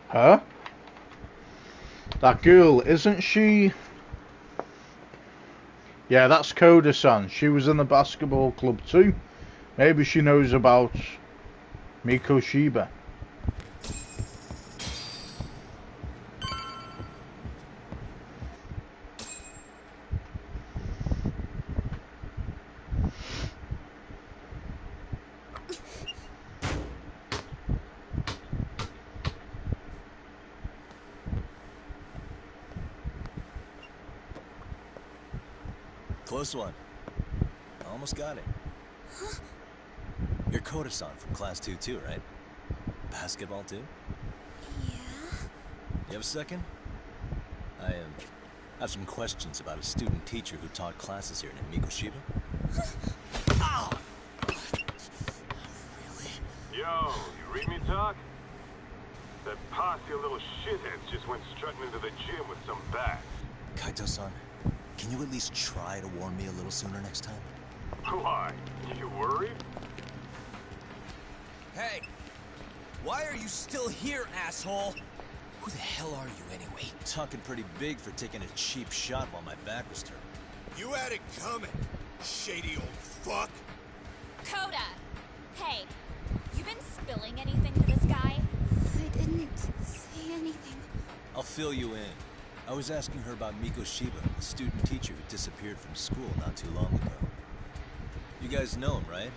Her? That girl, isn't she? Yeah, that's Koda-san. She was in the basketball club too. Maybe she knows about Mikoshiba. Close one. Almost got it. Huh? You're Koda-san from class 2 too, right? Basketball too? Yeah? You have a second? I have some questions about a student teacher who taught classes here named Mikoshiba. Really? Yo, you read me talk? That posse of little shitheads just went strutting into the gym with some bats. Kaito-san, can you at least try to warn me a little sooner next time? Why? You worried? Hey! Why are you still here, asshole? Who the hell are you anyway? Talking pretty big for taking a cheap shot while my back was turned. You had it coming, shady old fuck. Coda! Hey, you been spilling anything to this guy? I didn't say anything. I'll fill you in. I was asking her about Miko Shiba, the student teacher who disappeared from school not too long ago. You guys know him, right?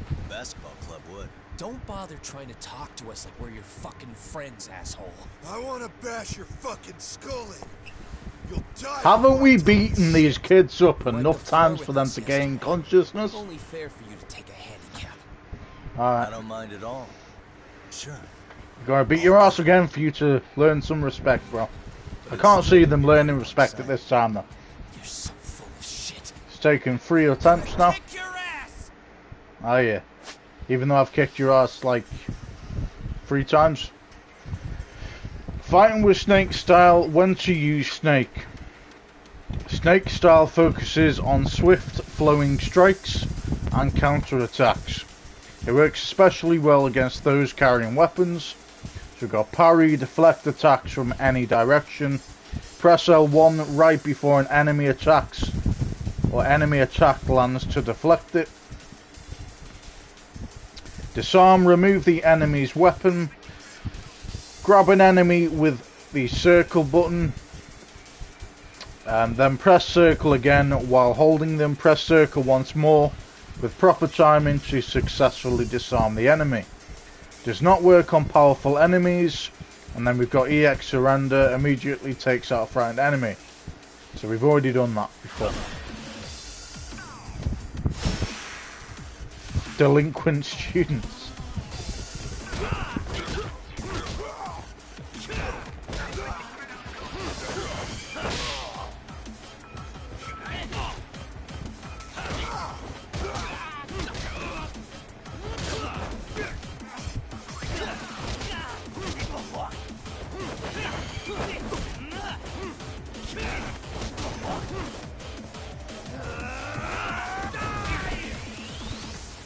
The basketball club would. Don't bother trying to talk to us like we're your fucking friends, asshole. I want to bash your fucking skull in. You'll die. Haven't we beaten these kids up enough times for them to gain consciousness? Only fair for you to take a handicap. Alright. I don't mind at all. Sure. Gotta beat your ass again for you to learn some respect, bro. I can't see them learning respect at this time, though. You're so full of shit. It's taken 3 attempts now. Kick your ass! Oh yeah. Even though I've kicked your ass like 3 times. Fighting with Snake style, when to use Snake. Snake style focuses on swift flowing strikes and counter attacks. It works especially well against those carrying weapons. So we've got parry, deflect attacks from any direction. Press L1 right before an enemy attacks or enemy attack lands to deflect it. Disarm, remove the enemy's weapon. Grab an enemy with the circle button. And then press circle again while holding them. Press circle once more with proper timing to successfully disarm the enemy. Does not work on powerful enemies. And then we've got EX surrender, immediately takes out a frightened enemy. So we've already done that before. Delinquent students.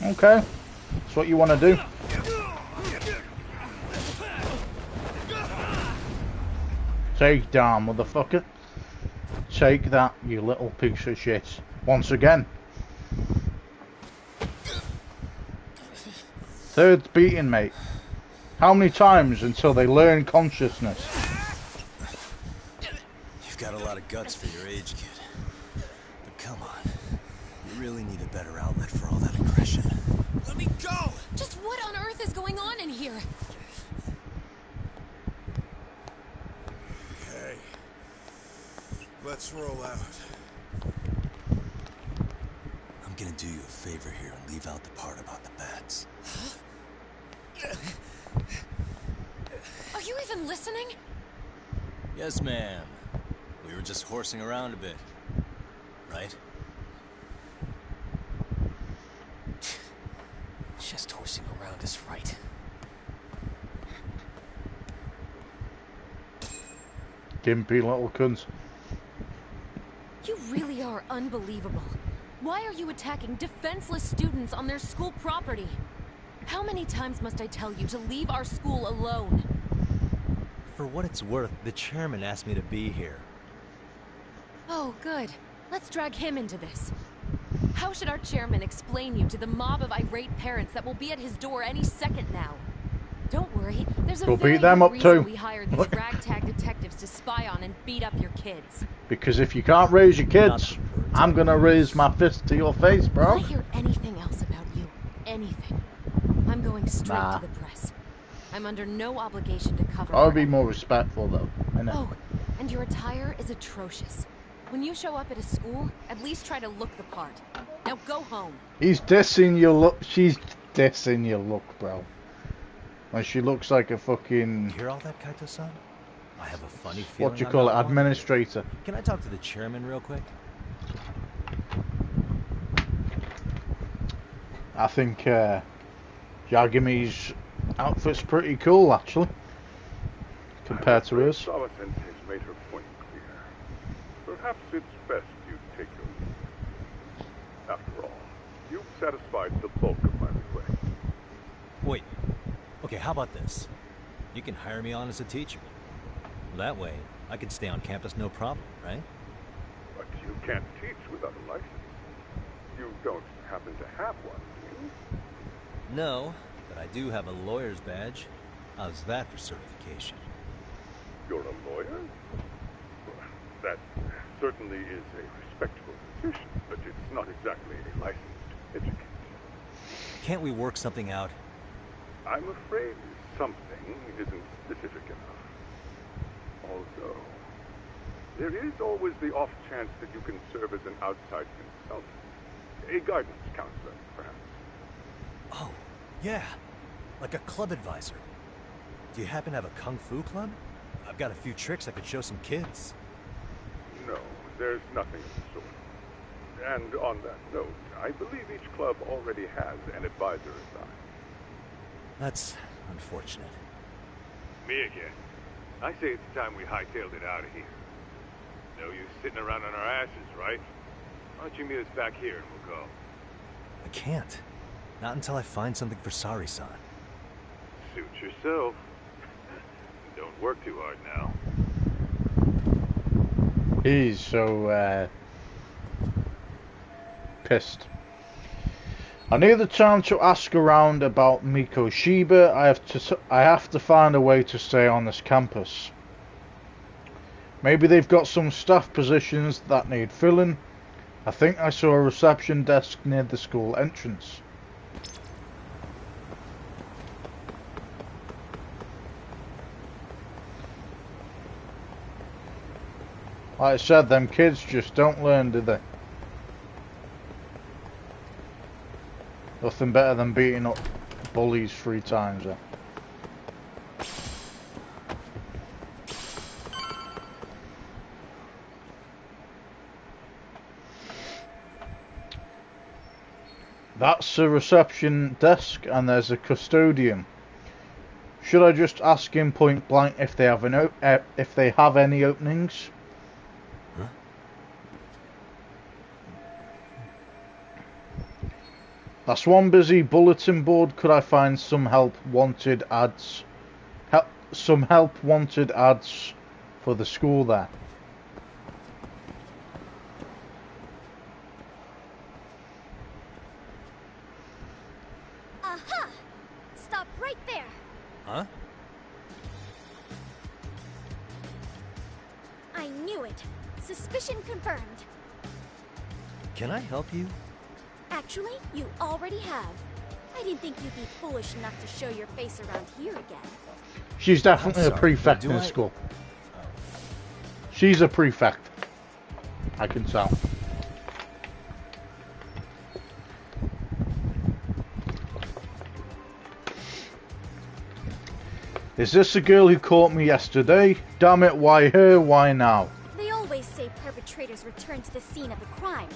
Okay, that's what you want to do. Take down, motherfucker. Take that, you little piece of shit. Once again. Third beating, mate. How many times until they learn consciousness? You've got a lot of guts for your age, kid. But come on. You really need a better outlet for all that aggression. Let me go! Just what on earth is going on in here? Okay. Let's roll out. I'm gonna do you a favor here and leave out the part about the bats. Are you even listening? Yes, ma'am. We were just horsing around a bit. Right? Just horsing around is right. Gimpy little cunts. You really are unbelievable. Why are you attacking defenseless students on their school property? How many times must I tell you to leave our school alone? For what it's worth, the chairman asked me to be here. Oh, good. Let's drag him into this. How should our chairman explain you to the mob of irate parents that will be at his door any second now? Don't worry, there's a We'll very beat them good up reason too. we hired these ragtag detectives to spy on and beat up your kids. Because if you can't raise your kids, I'm gonna raise my fist to your face, bro. If I hear anything else about you, anything, I'm going straight Nah. to the press. I'm under no obligation to cover. I would for be more respectful though. I know. Oh, and your attire is atrocious. When you show up at a school, at least try to look the part. Now go home. He's dissing your look. She's dissing your look, bro. When she looks like a fucking. Hear all that, Kaito-san? I have a funny feeling. What do you call it? Administrator. Can I talk to the chairman real quick? I think Yagami's outfit's pretty cool, actually, compared to hers. Sawa Sensei's made her point clear. Perhaps it's best you take your leave. After all, you've satisfied the bulk of my request. Wait. Okay, how about this? You can hire me on as a teacher. That way, I can stay on campus no problem, right? But you can't teach without a license. You don't happen to have one, do you? No, but I do have a lawyer's badge. How's that for certification? You're a lawyer? Well, that certainly is a respectable position, but it's not exactly a licensed educator. Can't we work something out? I'm afraid something isn't specific enough. Although, there is always the off chance that you can serve as an outside consultant. A guidance counselor, perhaps. Oh, yeah. Like a club advisor. Do you happen to have a kung fu club? I've got a few tricks I could show some kids. No, there's nothing of the sort. And on that note, I believe each club already has an advisor assigned. That's unfortunate. Me again. I say it's time we hightailed it out of here. No use sitting around on our asses, right? Why don't you meet us back here and we'll go? I can't. Not until I find something for Sari-san. Suit yourself. Don't work too hard now. He's so pissed. I need the time to ask around about Mikoshiba. I have to find a way to stay on this campus. Maybe they've got some staff positions that need filling. I think I saw a reception desk near the school entrance. Like I said, them kids just don't learn, do they? Nothing better than beating up bullies 3 times. That's a reception desk, and there's a custodian. Should I just ask him point blank if they have any openings? Huh? That's one busy bulletin board. Could I find some help wanted ads? Some help wanted ads for the school there. Aha! Stop right there. Huh? I knew it. Suspicion confirmed. Can I help you? Actually, you already have. I didn't think you'd be foolish enough to show your face around here again. She's definitely a prefect in school. She's a prefect. I can tell. Is this the girl who caught me yesterday? Damn it, why her, why now? They always say perpetrators return to the scene of the crime.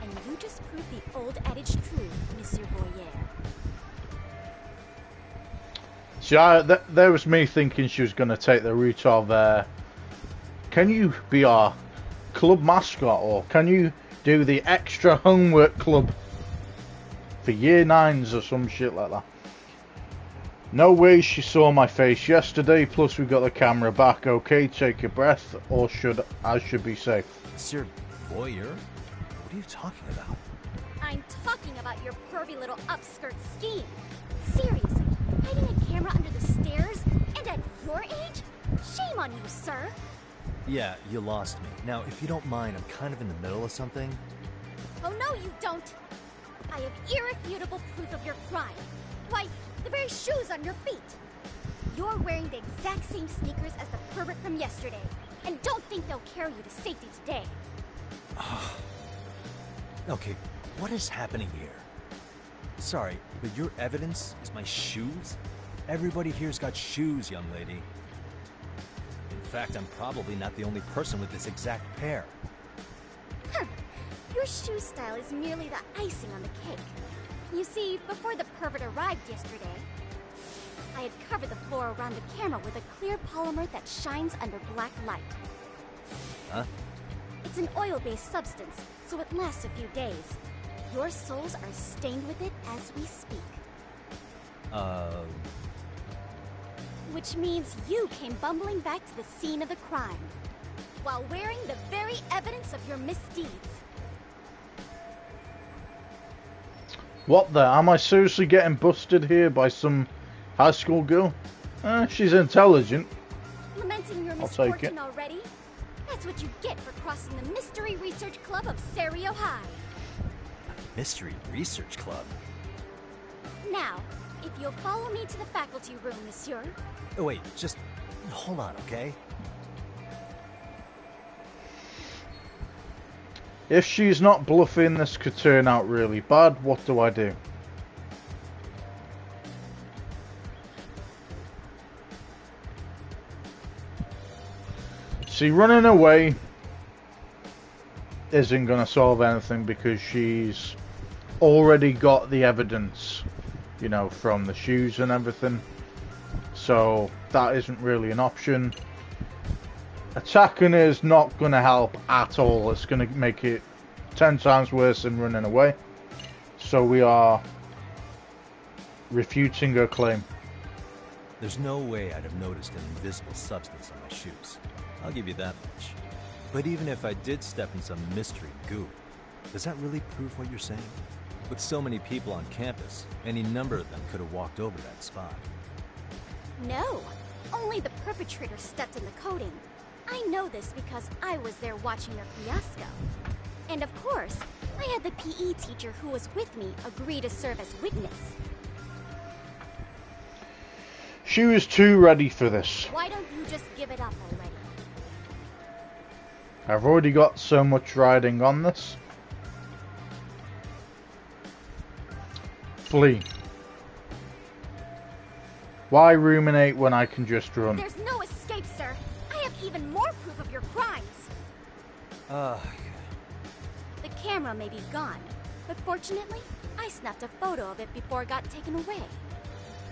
And you just proved the old adage true, Monsieur Boyer. See, there was me thinking she was going to take the route of, can you be our club mascot, or can you do the extra homework club for year 9s or some shit like that? No way she saw my face yesterday, plus we got the camera back. Okay, take a breath, or I should be safe. Monsieur Boyer? What are you talking about? I'm talking about your pervy little upskirt scheme. Seriously, hiding a camera under the stairs? And at your age? Shame on you, sir. Yeah, you lost me. Now, if you don't mind, I'm kind of in the middle of something. Oh no, you don't. I have irrefutable proof of your crime. Why, the very shoes on your feet. You're wearing the exact same sneakers as the pervert from yesterday. And don't think they'll carry you to safety today. Okay, what is happening here? Sorry, but your evidence is my shoes? Everybody here's got shoes, young lady. In fact, I'm probably not the only person with this exact pair. Your shoe style is merely the icing on the cake. You see, before the pervert arrived yesterday, I had covered the floor around the camera with a clear polymer that shines under black light. Huh? It's an oil-based substance, so it lasts a few days. Your souls are stained with it as we speak. Which means you came bumbling back to the scene of the crime, while wearing the very evidence of your misdeeds. What the? Am I seriously getting busted here by some high school girl? She's intelligent. Lamenting your I'll take it. misfortune already? That's what you get for crossing the Mystery Research Club of Serio High. Mystery Research Club? Now, if you'll follow me to the faculty room, monsieur. Oh, wait, just hold on, okay? If she's not bluffing, this could turn out really bad. What do I do? See, running away isn't going to solve anything because she's already got the evidence, you know, from the shoes and everything. So that isn't really an option. Attacking is not going to help at all. It's going to make it 10 times worse than running away. So we are refuting her claim. There's no way I'd have noticed an invisible substance on my shoes. I'll give you that much. But even if I did step in some mystery goo, does that really prove what you're saying? With so many people on campus, any number of them could have walked over that spot. No, only the perpetrator stepped in the coating. I know this because I was there watching your fiasco. And of course, I had the PE teacher who was with me agree to serve as witness. She was too ready for this. Why don't you just give it up already? I've already got so much riding on this. Flee. Why ruminate when I can just run? There's no escape, sir. I have even more proof of your crimes. The camera may be gone, but fortunately, I snapped a photo of it before it got taken away.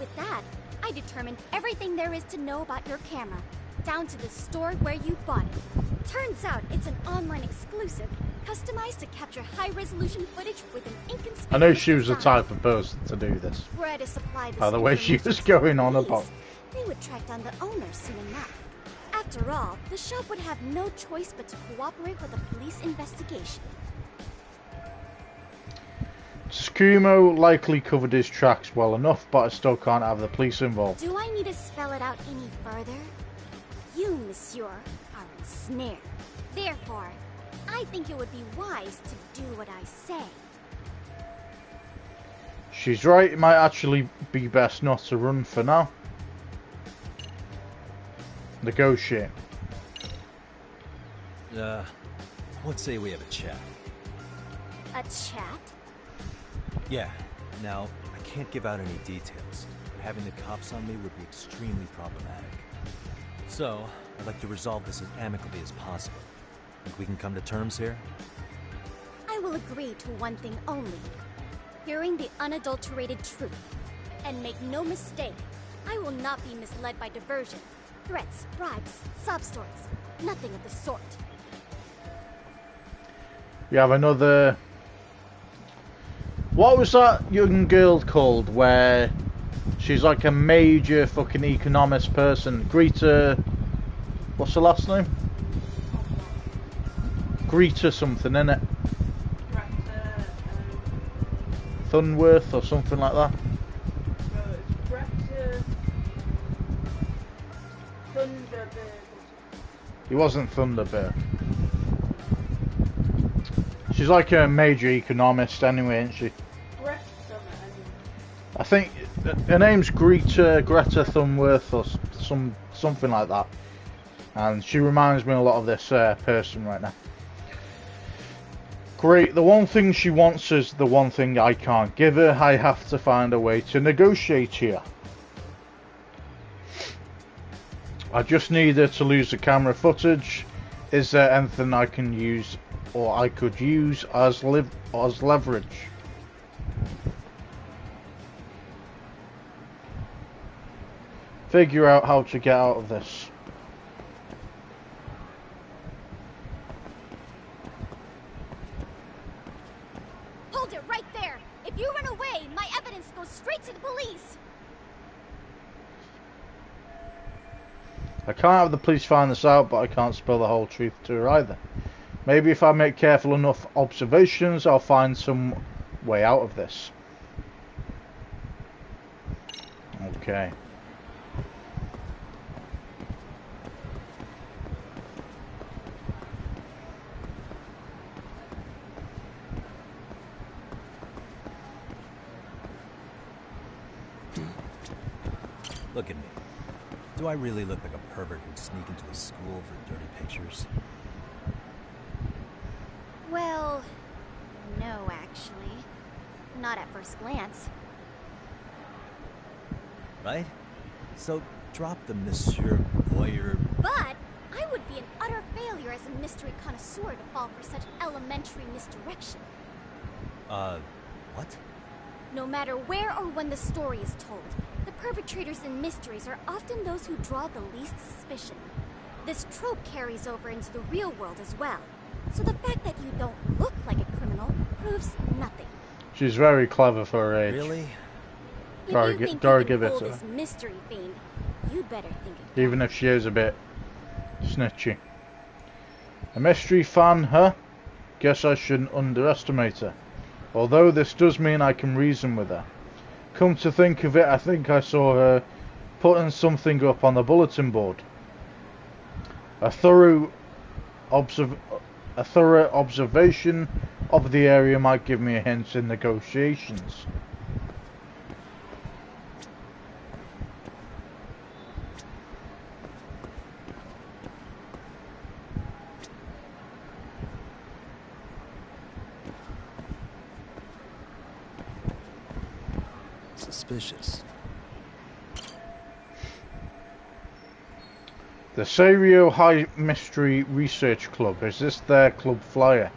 With that, I determined everything there is to know about your camera, down to the store where you bought it. Turns out it's an online exclusive, customized to capture high-resolution footage with an inconspicuous I know she was the design. type of person to do this. Were I to supply this By the way she was information to going the on police, about. they would track down the owner soon enough. After all, the shop would have no choice but to cooperate with the police investigation. Skumo likely covered his tracks well enough, but I still can't have the police involved. Do I need to spell it out any further? You, monsieur, are ensnared. Therefore, I think it would be wise to do what I say. She's right, it might actually be best not to run for now. Negotiate. Let's say we have a chat. A chat? Yeah. Now, I can't give out any details, but having the cops on me would be extremely problematic. So, I'd like to resolve this as amicably as possible. Think we can come to terms here? I will agree to one thing only. Hearing the unadulterated truth. And make no mistake, I will not be misled by diversion, threats, bribes, sob stories. Nothing of the sort. We have another... What was that young girl called where she's like a major fucking economist person? Greta... What's her last name? Greta something, innit? Thunworth or something like that. He wasn't Thunderbird. She's like a major economist anyway, isn't she? I think her name's Greta Thunworth or something like that. And she reminds me a lot of this person right now. Great, the one thing she wants is the one thing I can't give her. I have to find a way to negotiate here. I just need her to lose the camera footage. Is there anything I can use or I could use as leverage? figure out how to get out of this. Hold it right there! If you run away, my evidence goes straight to the police! I can't have the police find this out, but I can't spill the whole truth to her either. Maybe if I make careful enough observations, I'll find some way out of this. Okay. Look at me. Do I really look like a pervert who'd sneak into a school for dirty pictures? Well, no, actually. Not at first glance. Right? So drop the Monsieur Voyeur. But I would be an utter failure as a mystery connoisseur to fall for such elementary misdirection. What? No matter where or when the story is told, the perpetrators in mysteries are often those who draw the least suspicion. This trope carries over into the real world as well. So the fact that you don't look like a criminal proves nothing. She's very clever for her age. Really? If you think Gotta you give can it pull to this her. mystery thing, you'd better think again. Even if she is a bit snitchy. A mystery fan, huh? Guess I shouldn't underestimate her. Although this does mean I can reason with her. Come to think of it, I think I saw her putting something up on the bulletin board. A thorough observation of the area might give me a hint in negotiations. Suspicious. The Serio High Mystery Research Club. Is this their club flyer?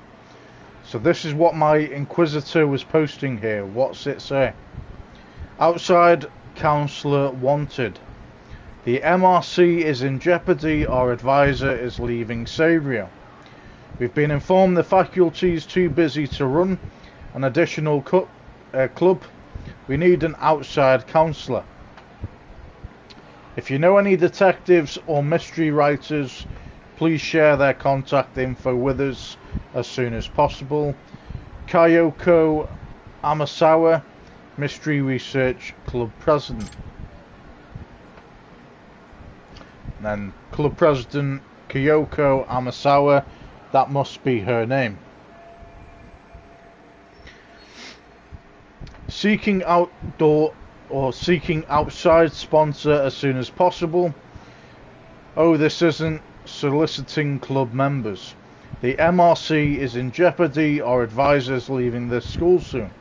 So this is what my Inquisitor was posting here. What's it say? Outside counselor wanted. The MRC is in jeopardy. Our advisor is leaving Serio. We've been informed the faculty is too busy to run an additional club. We need an outside counselor. If you know any detectives or mystery writers, please share their contact info with us as soon as possible. Kyoko Amasawa, Mystery Research Club President. And then Club President Kyoko Amasawa, that must be her name. Seeking outside sponsor as soon as possible. Oh, this isn't soliciting club members. The MRC is in jeopardy. Our advisors leaving this school soon.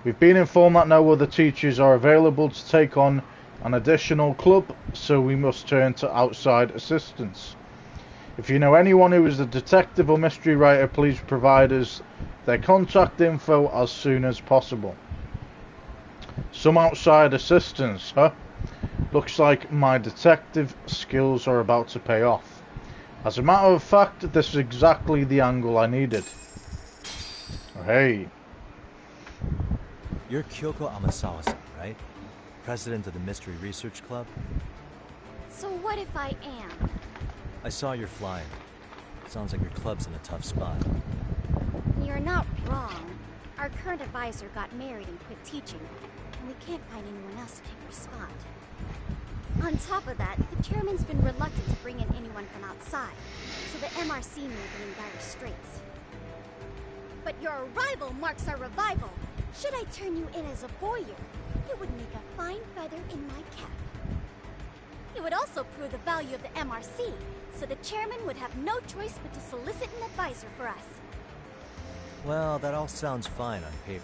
We've been informed that no other teachers are available to take on an additional club, so we must turn to outside assistance. If you know anyone who is a detective or mystery writer, please provide us their contact info as soon as possible. Some outside assistance, huh? Looks like my detective skills are about to pay off. As a matter of fact, this is exactly the angle I needed. Hey. You're Kyoko Amasawa-san, right? President of the Mystery Research Club? So what if I am? I saw your flyer. Sounds like your club's in a tough spot. You're not wrong. Our current advisor got married and quit teaching, and we can't find anyone else to take her spot. On top of that, the chairman's been reluctant to bring in anyone from outside, so the MRC may be in dire straits. But your arrival marks our revival. Should I turn you in as a voyeur, it would make a fine feather in my cap. It would also prove the value of the MRC, so the chairman would have no choice but to solicit an advisor for us. Well, that all sounds fine on paper.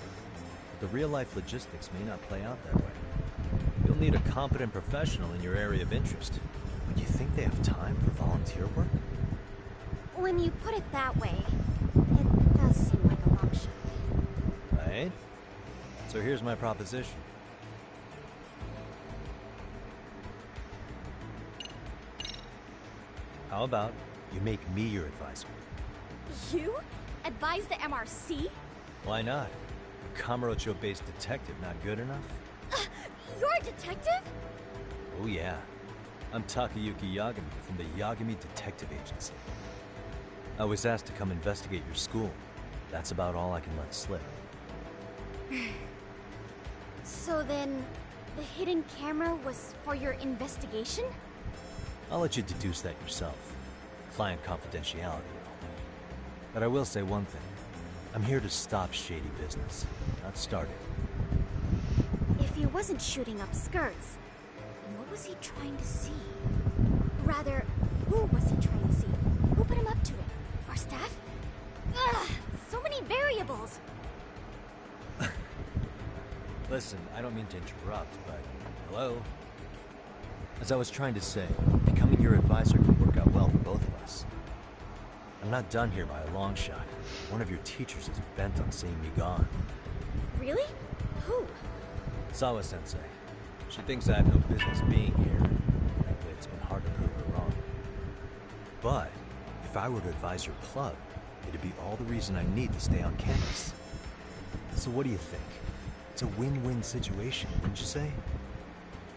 But the real-life logistics may not play out that way. You'll need a competent professional in your area of interest. But you think they have time for volunteer work? When you put it that way, it does seem like a long shot. Right? So here's my proposition. How about you make me your advisor? You? Advise the MRC? Why not? A Kamurocho-based detective not good enough? You're a detective? Oh yeah. I'm Takayuki Yagami from the Yagami Detective Agency. I was asked to come investigate your school. That's about all I can let slip. So then, the hidden camera was for your investigation? I'll let you deduce that yourself. Client confidentiality and all. But I will say one thing. I'm here to stop shady business, not start it. If he wasn't shooting up skirts, what was he trying to see? Rather, who was he trying to see? Who put him up to it? Our staff? Ugh! So many variables! Listen, I don't mean to interrupt, but hello? As I was trying to say, becoming your advisor could work out well for both of us. I'm not done here by a long shot. One of your teachers is bent on seeing me gone. Really? Who? Sawa-sensei. She thinks I have no business being here. Frankly, it's been hard to prove her wrong. But if I were to advise your club, it'd be all the reason I need to stay on campus. So what do you think? It's a win-win situation, wouldn't you say?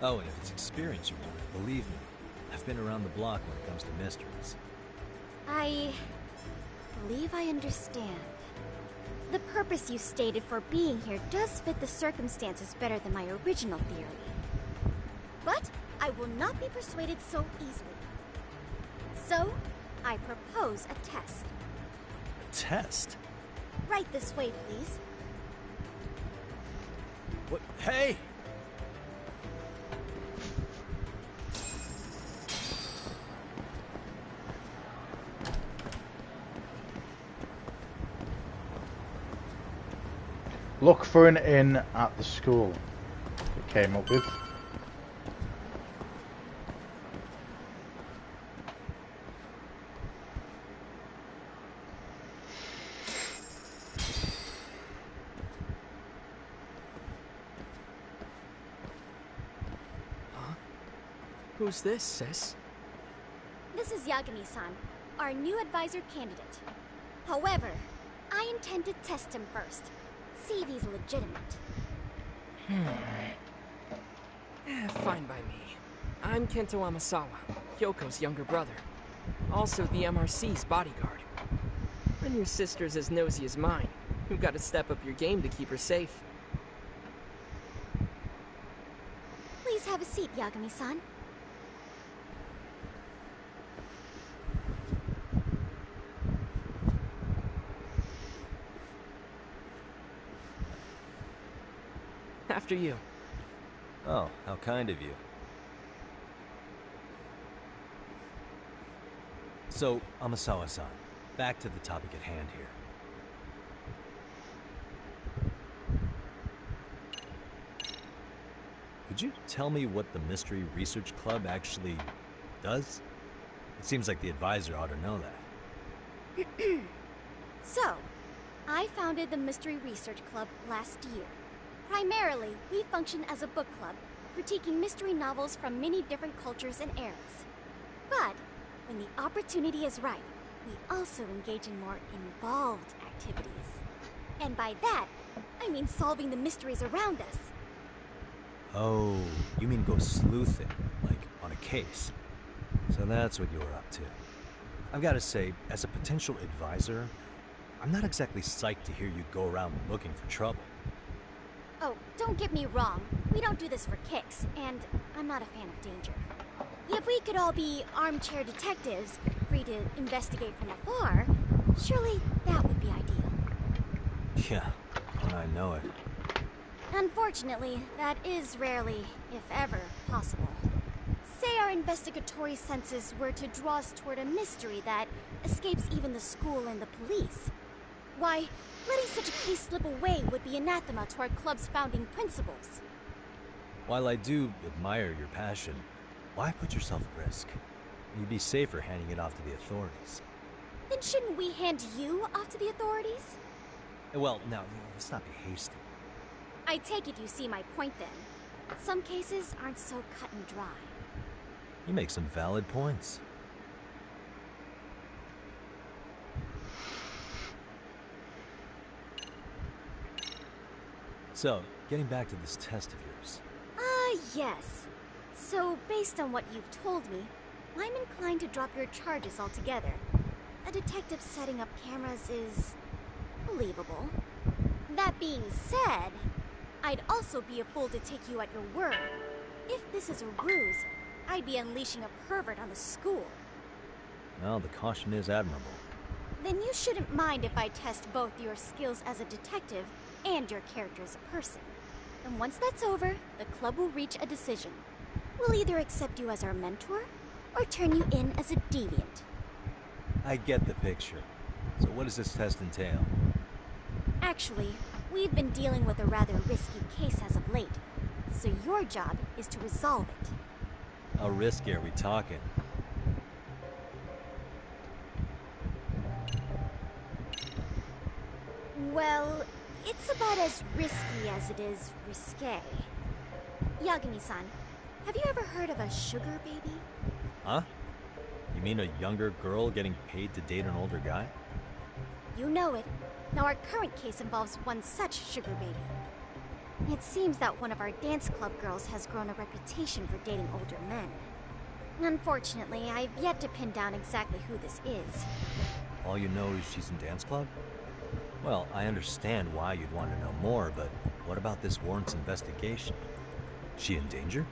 Oh, and if it's experience you want, believe me, I've been around the block when it comes to mysteries. I believe I understand. The purpose you stated for being here does fit the circumstances better than my original theory. But I will not be persuaded so easily. So, I propose a test. A test? Right this way, please. What? Hey! Look for an inn at the school. It came up with. Who's this, sis? This is Yagami-san, our new advisor candidate. However, I intend to test him first. See if he's legitimate. Fine by me. I'm Kento Amasawa, Kyoko's younger brother. Also the MRC's bodyguard. When your sister's as nosy as mine, you've got to step up your game to keep her safe. Please have a seat, Yagami-san. After you. Oh, how kind of you. So, Amasawa-san, back to the topic at hand here. Could you tell me what the Mystery Research Club actually does? It seems like the advisor ought to know that. So, I founded the Mystery Research Club last year. Primarily, we function as a book club, critiquing mystery novels from many different cultures and eras. But, when the opportunity is right, we also engage in more involved activities. And by that, I mean solving the mysteries around us. Oh, you mean go sleuthing, like on a case. So that's what you're up to. I've got to say, as a potential advisor, I'm not exactly psyched to hear you go around looking for trouble. Oh, don't get me wrong. We don't do this for kicks, and I'm not a fan of danger. If we could all be armchair detectives, free to investigate from afar, surely that would be ideal. Yeah, I know it. Unfortunately, that is rarely, if ever, possible. Say our investigatory senses were to draw us toward a mystery that escapes even the school and the police. Why, letting such a case slip away would be anathema to our club's founding principles. While I do admire your passion, why put yourself at risk? You'd be safer handing it off to the authorities. Then shouldn't we hand you off to the authorities? Well, now, let's not be hasty. I take it you see my point then. Some cases aren't so cut and dry. You make some valid points. So, getting back to this test of yours. Yes. So, based on what you've told me, I'm inclined to drop your charges altogether. A detective setting up cameras is believable. That being said, I'd also be a fool to take you at your word. If this is a ruse, I'd be unleashing a pervert on the school. Well, the caution is admirable. Then you shouldn't mind if I test both your skills as a detective and your character as a person. And once that's over, the club will reach a decision. We'll either accept you as our mentor, or turn you in as a deviant. I get the picture. So what does this test entail? Actually, we've been dealing with a rather risky case as of late, so your job is to resolve it. How risky are we talking? Well, it's about as risky as it is risque. Yagami-san, have you ever heard of a sugar baby? Huh? You mean a younger girl getting paid to date an older guy? You know it. Now our current case involves one such sugar baby. It seems that one of our dance club girls has grown a reputation for dating older men. Unfortunately, I've yet to pin down exactly who this is. All you know is she's in dance club? Well, I understand why you'd want to know more, but what about this warrants investigation? She in danger?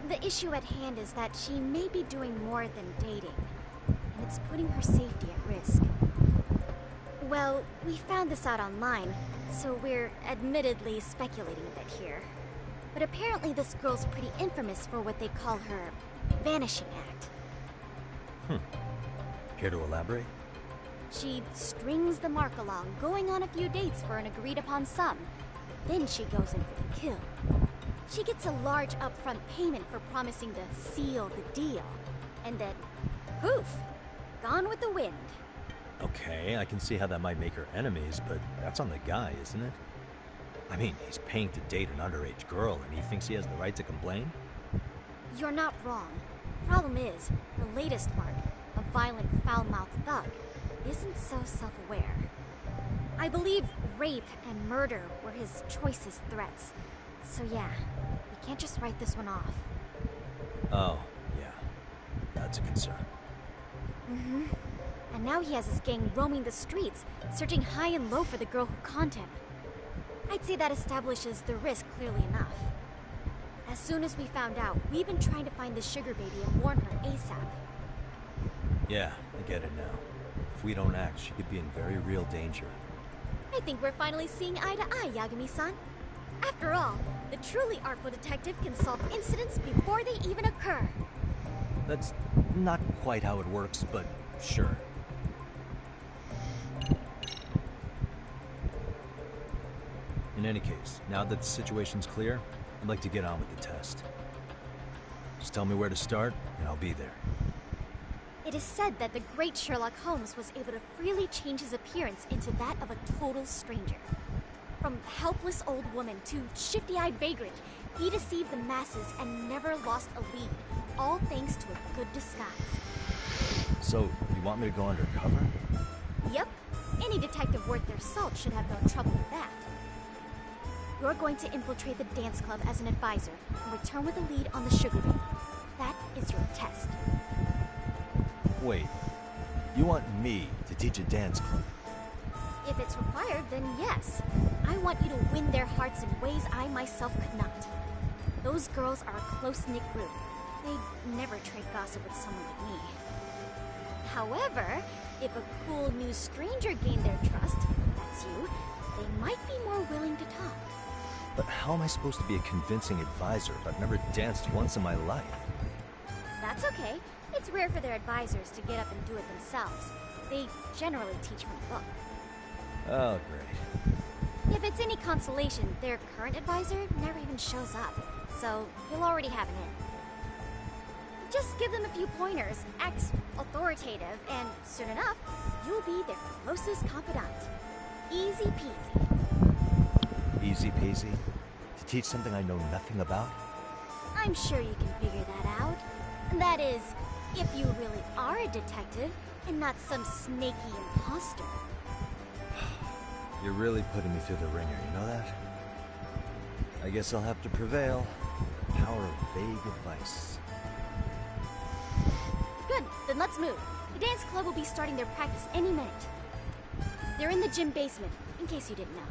The issue at hand is that she may be doing more than dating, and it's putting her safety at risk. Well, we found this out online, so we're admittedly speculating a bit here. But apparently this girl's pretty infamous for what they call her vanishing act. Care to elaborate? She strings the mark along, going on a few dates for an agreed-upon sum. Then she goes in for the kill. She gets a large upfront payment for promising to seal the deal. And then, poof, gone with the wind. Okay, I can see how that might make her enemies, but that's on the guy, isn't it? I mean, he's paying to date an underage girl, and he thinks he has the right to complain? You're not wrong. Problem is, the latest mark, a violent, foul-mouthed thug, isn't so self-aware. I believe rape and murder were his choicest threats. So yeah, we can't just write this one off. Oh, yeah. That's a concern. Mm-hmm. And now he has his gang roaming the streets, searching high and low for the girl who conned him. I'd say that establishes the risk clearly enough. As soon as we found out, we've been trying to find the sugar baby and warn her ASAP. Yeah, I get it now. If we don't act, she could be in very real danger. I think we're finally seeing eye to eye, Yagami-san. After all, the truly artful detective can solve incidents before they even occur. That's not quite how it works, but sure. In any case, now that the situation's clear, I'd like to get on with the test. Just tell me where to start, and I'll be there. It is said that the great Sherlock Holmes was able to freely change his appearance into that of a total stranger. From helpless old woman to shifty-eyed vagrant, he deceived the masses and never lost a lead, all thanks to a good disguise. So, you want me to go undercover? Yep. Any detective worth their salt should have no trouble with that. You're going to infiltrate the dance club as an advisor and return with a lead on the sugar baby. That is your test. Wait, you want me to teach a dance club? If it's required, then yes. I want you to win their hearts in ways I myself could not. Those girls are a close-knit group. They'd never trade gossip with someone like me. However, if a cool new stranger gained their trust, that's you, they might be more willing to talk. But how am I supposed to be a convincing advisor if I've never danced once in my life? That's okay. It's rare for their advisors to get up and do it themselves. They generally teach from the book. Oh, great. If it's any consolation, their current advisor never even shows up, so you'll already have an in. Just give them a few pointers, act authoritative, and soon enough, you'll be their closest confidant. Easy peasy. Easy peasy? To teach something I know nothing about? I'm sure you can figure that out. That is, if you really are a detective, and not some snaky imposter. You're really putting me through the ringer, you know that? I guess I'll have to prevail. The power of vague advice. Good, then let's move. The dance club will be starting their practice any minute. They're in the gym basement, in case you didn't know.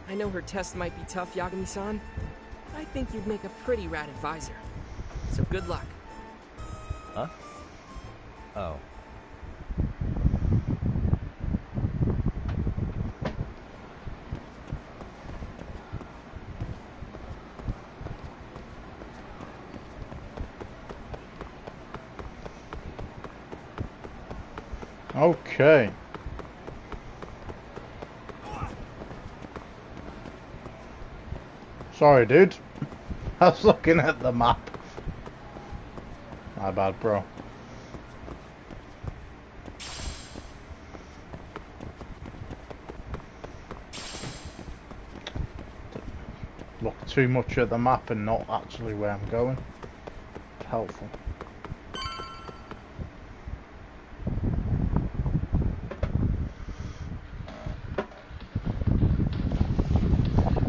I know her test might be tough, Yagami-san. I think you'd make a pretty rad advisor. So good luck. Huh? Oh. Okay. Sorry, dude. I was looking at the map. My bad, bro. Look too much at the map and not actually where I'm going. Helpful.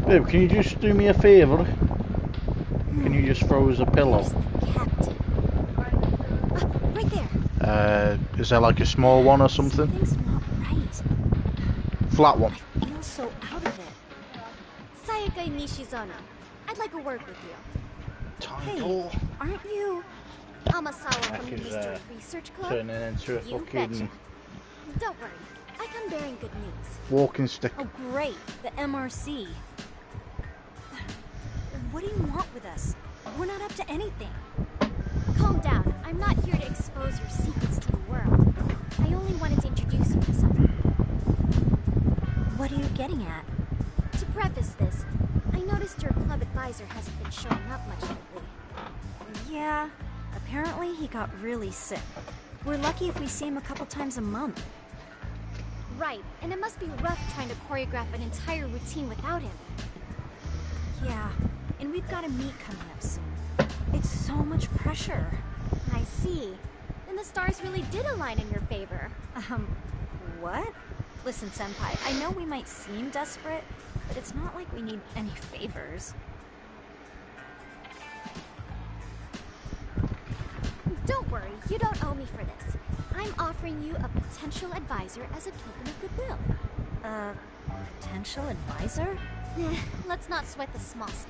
Babe, can you just do me a favour? Can you just throw us a pillow? Right there. Is there like a small one or something? Something's not right. Flat one. I feel so out of it. Sayaka Nishizana, I'd like a word with you. Hey, aren't you Amasawa from the Mystery Research Club? Turning into a fucking betcha. Don't worry, I come bearing good news. walking stick. Oh great, the MRC. What do you want with us? We're not up to anything. Calm down. I'm not here to expose your secrets to the world. I only wanted to introduce you to something. What are you getting at? To preface this, I noticed your club advisor hasn't been showing up much lately. Yeah, apparently he got really sick. We're lucky if we see him a couple times a month. Right, and it must be rough trying to choreograph an entire routine without him. Yeah, and we've got a meet coming up soon. It's so much pressure. I see. Then the stars really did align in your favor. What? Listen, Senpai, I know we might seem desperate, but it's not like we need any favors. Don't worry, you don't owe me for this. I'm offering you a potential advisor as a token of goodwill. Potential advisor? Let's not sweat the small stuff.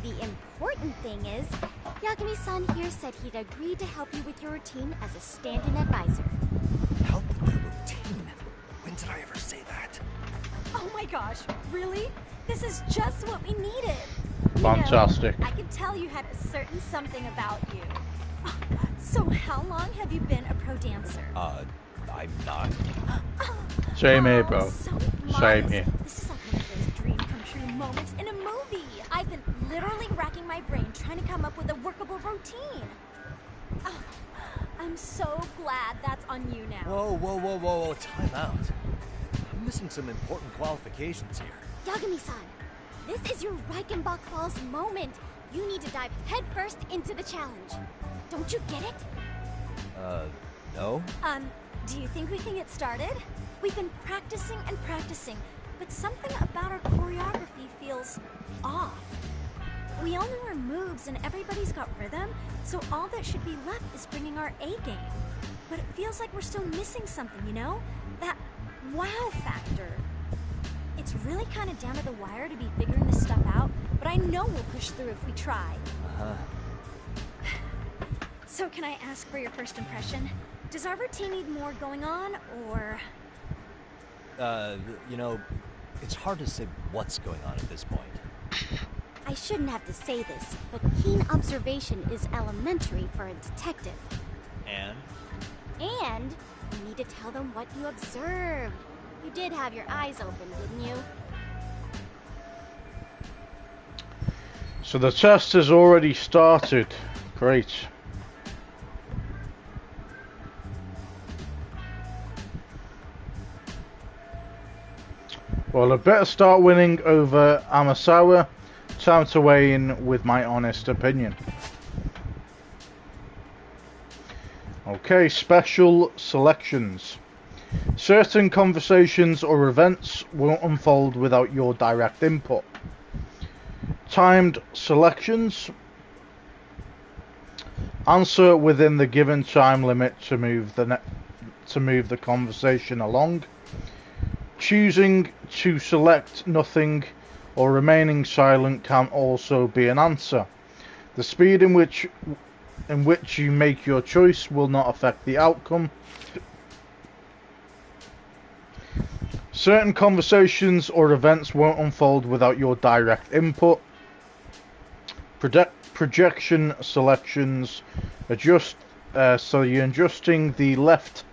The important thing is, Yagami-san here said he'd agreed to help you with your routine as a stand-in advisor. Help with the routine? When did I ever say that? Oh my gosh, really? This is just what we needed. Fantastic. You know, I could tell you had a certain something about you. So how long have you been a pro dancer? I'm not. Same here, bro. So Same here. This is like one of those dream come true moments in a movie. I've been literally racking my brain trying to come up with a workable routine. Oh, I'm so glad that's on you now. Whoa, time out. I'm missing some important qualifications here. Yagami-san, this is your Reichenbach Falls moment. You need to dive headfirst into the challenge. Don't you get it? No? Do you think we can get started? We've been practicing and practicing, but something about our choreography feels off. We all know our moves and everybody's got rhythm, so all that should be left is bringing our A game. But it feels like we're still missing something, you know? That wow factor. It's really kind of down to the wire to be figuring this stuff out, but I know we'll push through if we try. So can I ask for your first impression? Does our routine need more going on, or...? You know, it's hard to say what's going on at this point. I shouldn't have to say this, but keen observation is elementary for a detective. And? And you need to tell them what you observed. You did have your eyes open, didn't you? So the test has already started. Great. Well, I better start winning over Amasawa. Time to weigh in with my honest opinion. Okay, special selections. Certain conversations or events won't unfold without your direct input. Timed selections. Answer within the given time limit to move the conversation along. Choosing to select nothing or remaining silent can also be an answer. The speed in which you make your choice will not affect the outcome. Certain conversations or events won't unfold without your direct input. Projection selections. So you're adjusting the left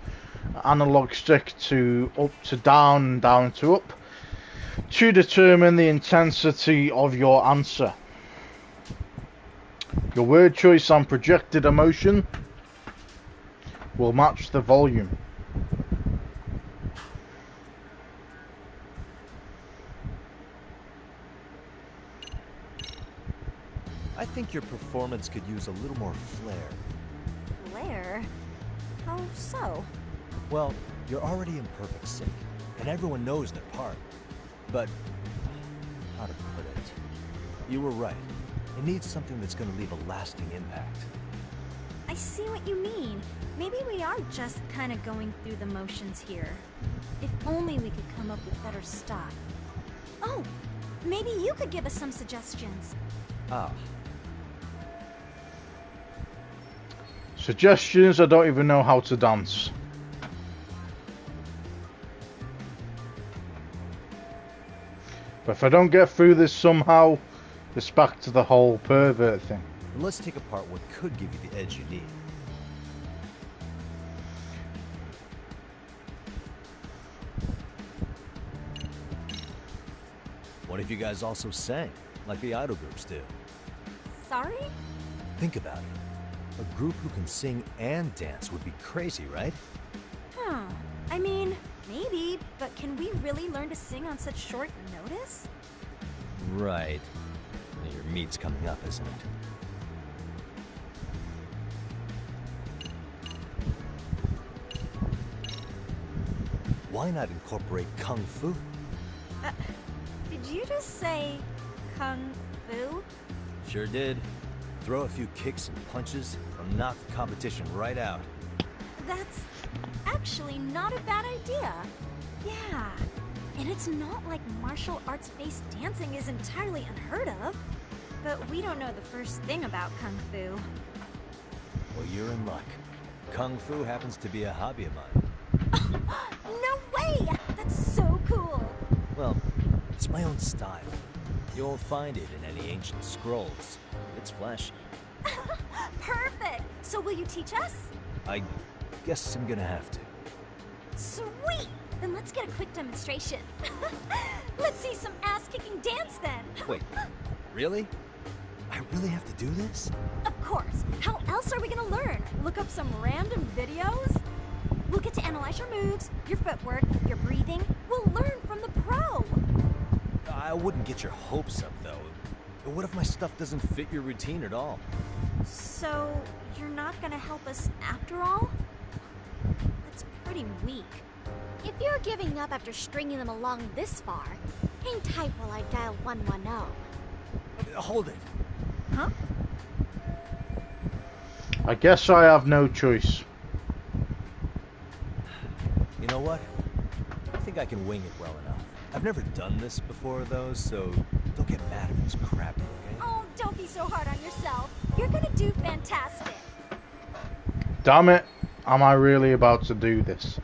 analog stick to up to down, down to up, to determine the intensity of your answer. Your word choice and projected emotion will match the volume. I think your performance could use a little more flair. Flair? How so? Well, you're already in perfect sync, and everyone knows their part. But, how to put it? You were right. It needs something that's going to leave a lasting impact. I see what you mean. Maybe we are just kind of going through the motions here. If only we could come up with better stuff. Oh, maybe you could give us some suggestions. Ah. Suggestions? I don't even know how to dance. But if I don't get through this somehow, it's back to the whole pervert thing. Let's take apart what could give you the edge you need. What if you guys also sang, like the idol groups do? Sorry? Think about it. A group who can sing and dance would be crazy, right? Huh. I mean, maybe, but can we really learn to sing on such short notice? Right. Your meet's coming up, isn't it? Why not incorporate Kung Fu? Did you just say Kung Fu? Sure did. Throw a few kicks and punches, and knock the competition right out. That's actually not a bad idea. Yeah. And it's not like martial arts-based dancing is entirely unheard of. But we don't know the first thing about Kung Fu. Well, you're in luck. Kung Fu happens to be a hobby of mine. No way! That's so cool! Well, it's my own style. You won't find it in any ancient scrolls. It's flashy. Perfect! So will you teach us? I guess I'm gonna have to. Sweet! Then let's get a quick demonstration. Let's see some ass-kicking dance then. Wait, really? I really have to do this? Of course. How else are we gonna learn? Look up some random videos? We'll get to analyze your moves, your footwork, your breathing. We'll learn from the pro. I wouldn't get your hopes up, though. What if my stuff doesn't fit your routine at all? So, you're not gonna help us after all? That's pretty weak. If you're giving up after stringing them along this far, hang tight while I dial 110. Hold it. Huh? I guess I have no choice. You know what? I think I can wing it well enough. I've never done this before, though, so don't get mad if it's crappy, okay? Oh, don't be so hard on yourself. You're gonna do fantastic. Damn it. Am I really about to do this?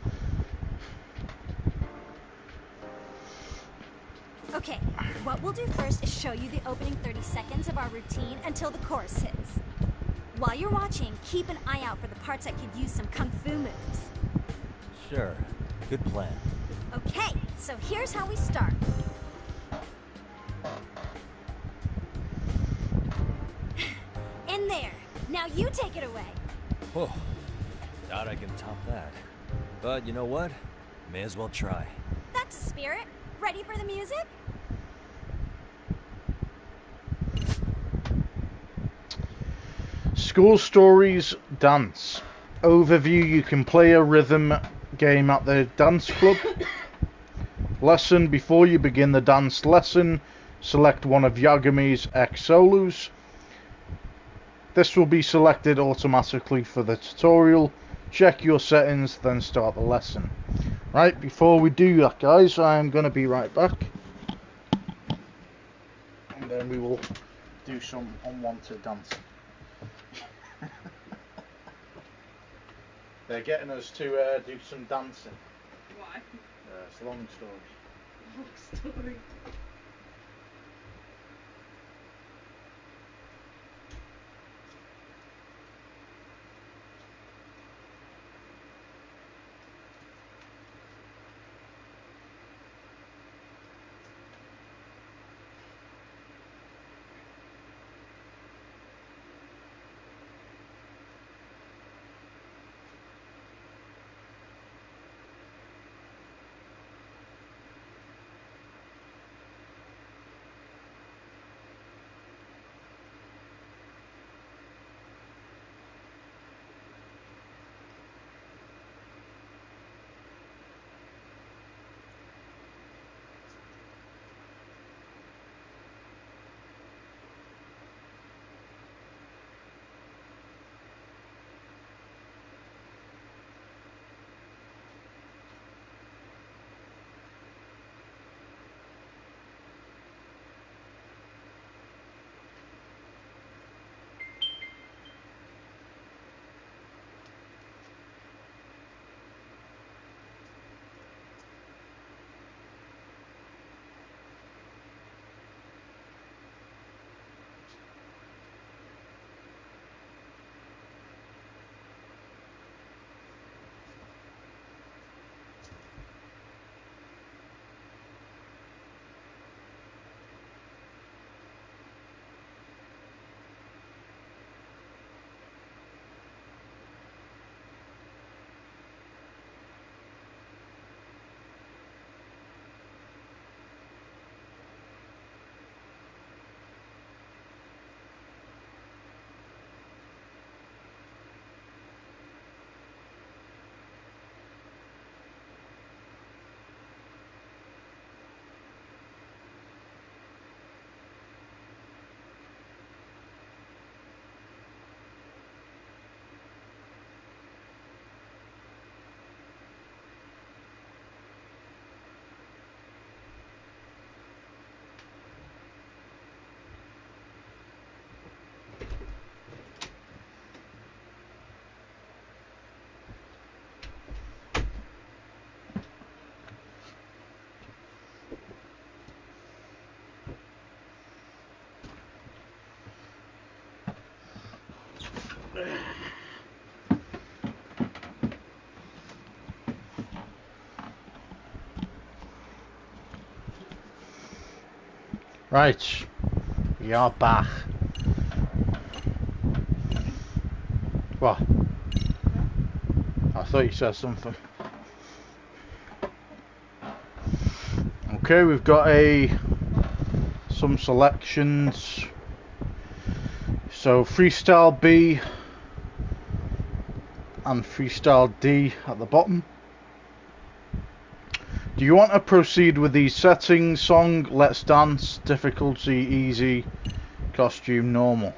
Okay, what we'll do first is show you the opening 30 seconds of our routine until the chorus hits. While you're watching, keep an eye out for the parts that could use some kung fu moves. Sure. Good plan. Okay, so here's how we start. In there. Now you take it away. Oh, doubt I can top that. But you know what? May as well try. That's a spirit. Ready for the music? School stories, dance. Overview, you can play a rhythm game at the dance club. Lesson: before you begin the dance lesson, select one of Yagami's X solos. This will be selected automatically for the tutorial. Check your settings, then start the lesson. Right, before we do that, guys, I'm going to be right back. And then we will do some unwanted dancing. They're getting us to do some dancing. Why? It's a long story. Long story. Right, we are back. What? I thought you said something. Okay, we've got some selections. So freestyle B and freestyle D at the bottom. Do you want to proceed with these settings? Song, let's dance, difficulty, easy, costume, normal.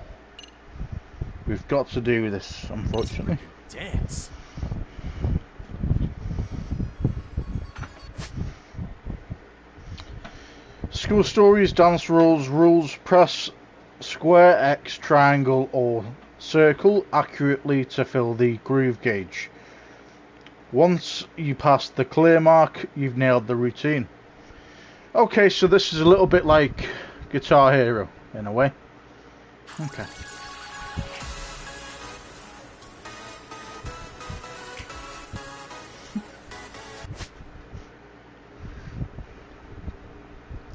We've got to do this, unfortunately. Dance. School stories, dance rules, press square, X, triangle or circle accurately to fill the groove gauge. Once you pass the clear mark, you've nailed the routine. Okay, so this is a little bit like Guitar Hero, in a way. Okay.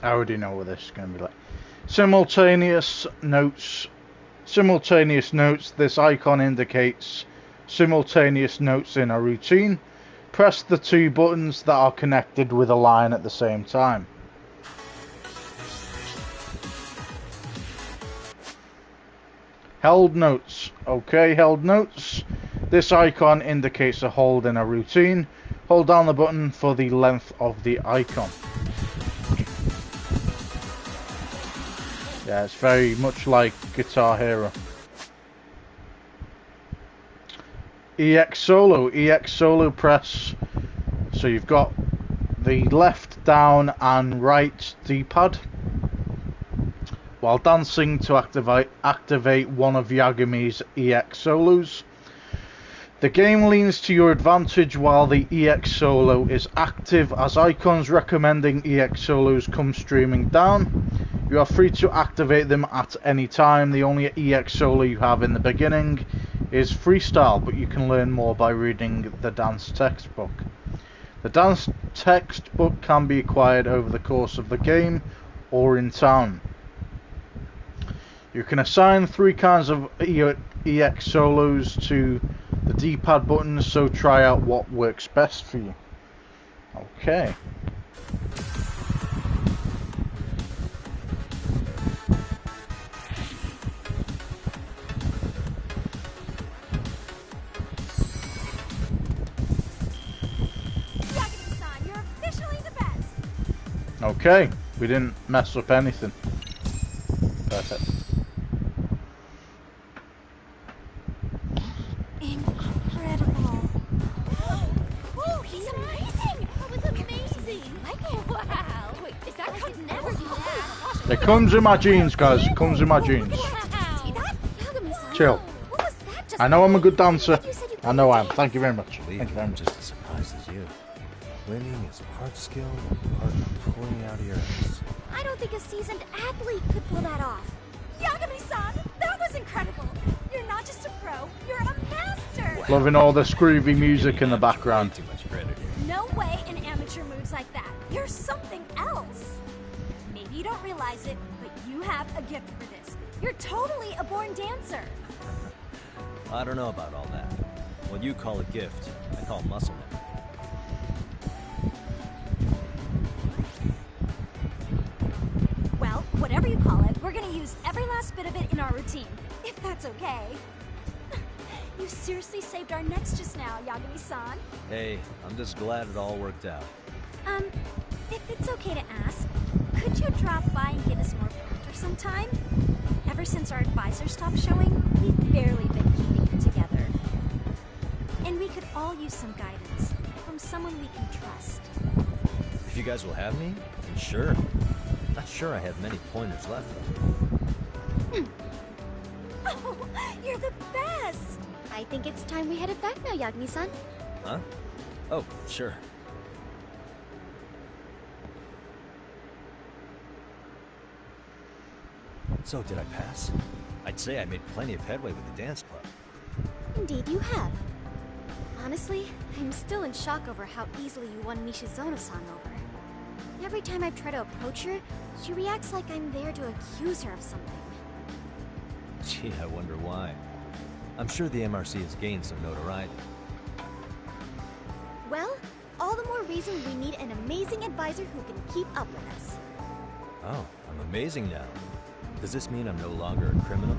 I already know what this is going to be like. Simultaneous notes. Simultaneous notes. This icon indicates simultaneous notes in a routine. Press the two buttons that are connected with a line at the same time. Held notes. Okay, held notes. This icon indicates a hold in a routine. Hold down the button for the length of the icon. Yeah, it's very much like Guitar Hero. EX Solo press. So you've got the left, down and right D-pad. While dancing to activate one of Yagami's EX Solos. The game leans to your advantage while the EX Solo is active, as icons recommending EX Solos come streaming down. You are free to activate them at any time. The only EX Solo you have in the beginning is Freestyle, but you can learn more by reading the dance textbook. The dance textbook can be acquired over the course of the game or in town. You can assign 3 kinds of EX Solos to the D-pad buttons, so try out what works best for you. Okay. Yagami-san, you're officially the best. Okay, we didn't mess up anything. Perfect. Incredible. Whoa, he's amazing. That was amazing. Wow. Wait, is that could never do that? It comes in my genes, guys. It comes in my genes. Chill. I know I'm a good dancer. I know I am. Thank you very much. Thank you very much. Just as surprised as you. Winning is part skill and part pulling out of your ass. I don't think a seasoned athlete could pull that off. Yagami-san, that was incredible. You're not just a pro, you're a master. Loving all the groovy music in the background. Too much credit here. No way in amateur moves like that. You're something else. Maybe you don't realize it, but you have a gift for this. You're totally a born dancer. I don't know about all that. What you call a gift, I call muscle memory. Well, whatever you call it, we're gonna use every last bit of it in our routine, if that's okay. You seriously saved our necks just now, Yagami-san. Hey, I'm just glad it all worked out. If it's okay to ask, could you drop by and give us more banter sometime? Ever since our advisor stopped showing, we've barely been keeping it together. And we could all use some guidance from someone we can trust. If you guys will have me, then sure. Not sure I have many pointers left. Oh, you're the best! I think it's time we headed back now, Yagami-san. Huh? Oh, sure. So, did I pass? I'd say I made plenty of headway with the dance club. Indeed you have. Honestly, I'm still in shock over how easily you won Nishizono-san over. Every time I try to approach her, she reacts like I'm there to accuse her of something. Gee, I wonder why. I'm sure the MRC has gained some notoriety. Well, all the more reason we need an amazing advisor who can keep up with us. Oh, I'm amazing now. Does this mean I'm no longer a criminal?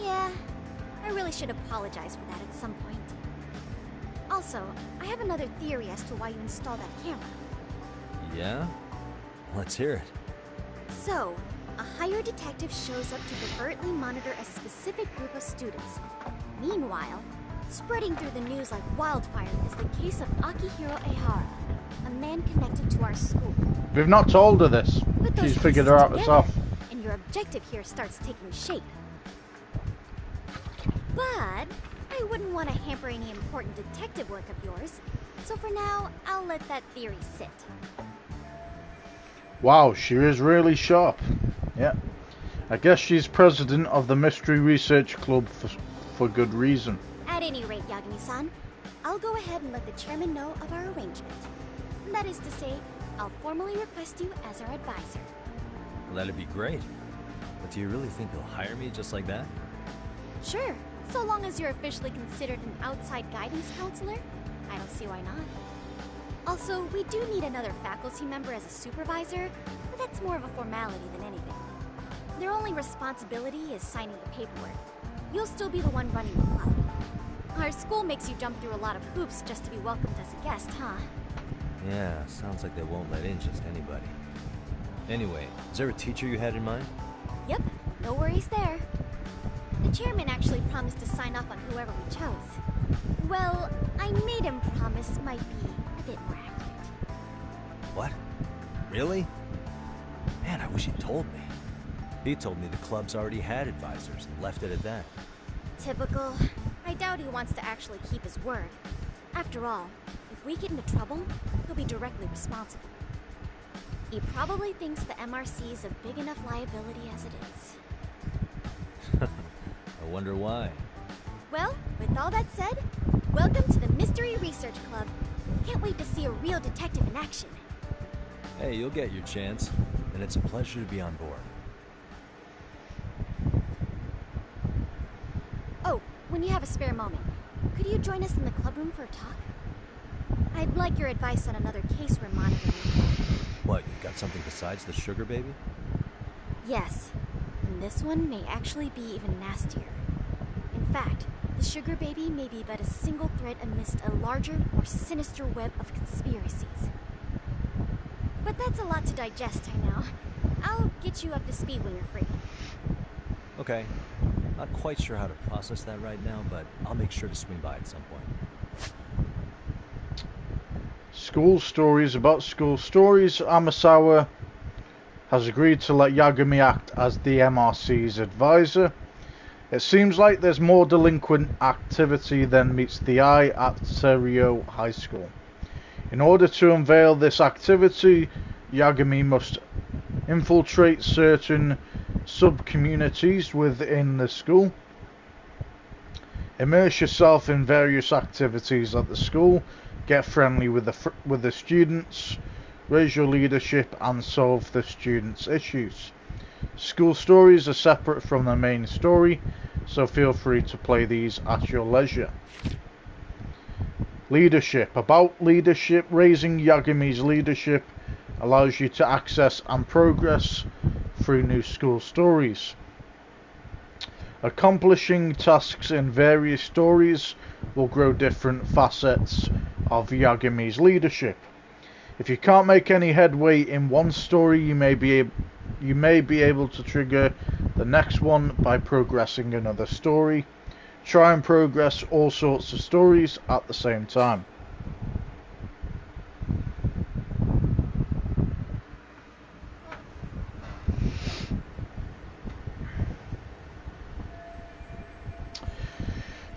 Yeah, I really should apologize for that at some point. Also, I have another theory as to why you installed that camera. Yeah? Let's hear it. So, a hired detective shows up to covertly monitor a specific group of students. Meanwhile, spreading through the news like wildfire is the case of Akihiro Ehara, a man connected to our school. We've not told her this. She's figured her out herself. And your objective here starts taking shape. But I wouldn't want to hamper any important detective work of yours, so for now, I'll let that theory sit. Wow, she is really sharp. Yeah. I guess she's president of the Mystery Research Club for good reason. At any rate, Yagami-san, I'll go ahead and let the chairman know of our arrangement. That is to say, I'll formally request you as our advisor. Well, that'd be great. But do you really think he'll hire me just like that? Sure, so long as you're officially considered an outside guidance counselor. I don't see why not. Also, we do need another faculty member as a supervisor, but that's more of a formality than anything. Their only responsibility is signing the paperwork. You'll still be the one running the club. Our school makes you jump through a lot of hoops just to be welcomed as a guest, huh? Yeah, sounds like they won't let in just anybody. Anyway, is there a teacher you had in mind? Yep, no worries there. The chairman actually promised to sign up on whoever we chose. Well, I made him promise might be a bit more accurate. What? Really? Man, I wish he'd told me. He told me the club's already had advisors and left it at that. Typical. I doubt he wants to actually keep his word. After all, if we get into trouble, he'll be directly responsible. He probably thinks the MRC is a big enough liability as it is. I wonder why. Well, with all that said, welcome to the Mystery Research Club. Can't wait to see a real detective in action. Hey, you'll get your chance, and it's a pleasure to be on board. Oh, when you have a spare moment, could you join us in the club room for a talk? I'd like your advice on another case we're monitoring. What, you got something besides the sugar baby? Yes, and this one may actually be even nastier. In fact, the sugar baby may be but a single thread amidst a larger, more sinister web of conspiracies. But that's a lot to digest, I know. I'll get you up to speed when you're free. Okay. Not quite sure how to process that right now, but I'll make sure to swing by at some point. School stories about school stories. Amasawa has agreed to let Yagami act as the MRC's advisor. It seems like there's more delinquent activity than meets the eye at Serio High School. In order to unveil this activity, Yagami must infiltrate certain sub-communities within the school. Immerse yourself in various activities at the school, get friendly with the students, raise your leadership and solve the students' issues. School stories are separate from the main story, so feel free to play these at your leisure. Leadership. About leadership, raising Yagami's leadership allows you to access and progress through new school stories. Accomplishing tasks in various stories will grow different facets of Yagami's leadership. If you can't make any headway in one story, you may be able to trigger the next one by progressing another story. Try and progress all sorts of stories at the same time.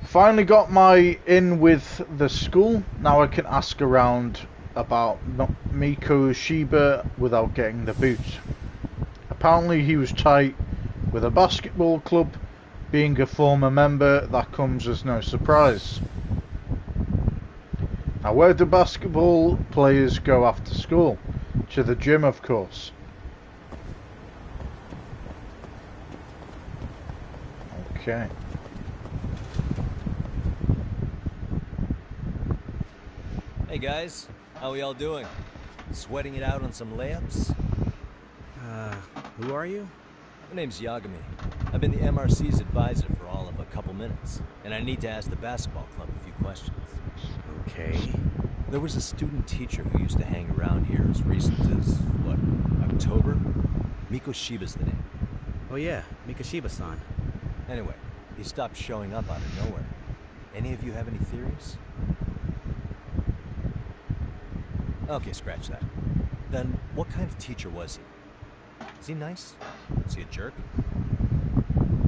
Finally got my in with the school. Now I can ask around about Miko Shiba without getting the boot. Apparently he was tight with a basketball club. Being a former member, that comes as no surprise. Now where do basketball players go after school? To the gym, of course. Okay. Hey guys, how we all doing? Sweating it out on some layups? Who are you? My name's Yagami. I've been the MRC's advisor for all of a couple minutes, and I need to ask the basketball club a few questions. Okay. There was a student teacher who used to hang around here as recent as, what, October? Miko Shiba's the name. Oh yeah, Mikoshiba-san. Anyway, he stopped showing up out of nowhere. Any of you have any theories? Okay, scratch that. Then, what kind of teacher was he? Is he nice? Is he a jerk?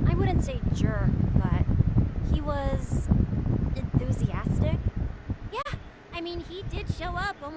I wouldn't say jerk, but he was enthusiastic. Yeah, I mean, he did show up almost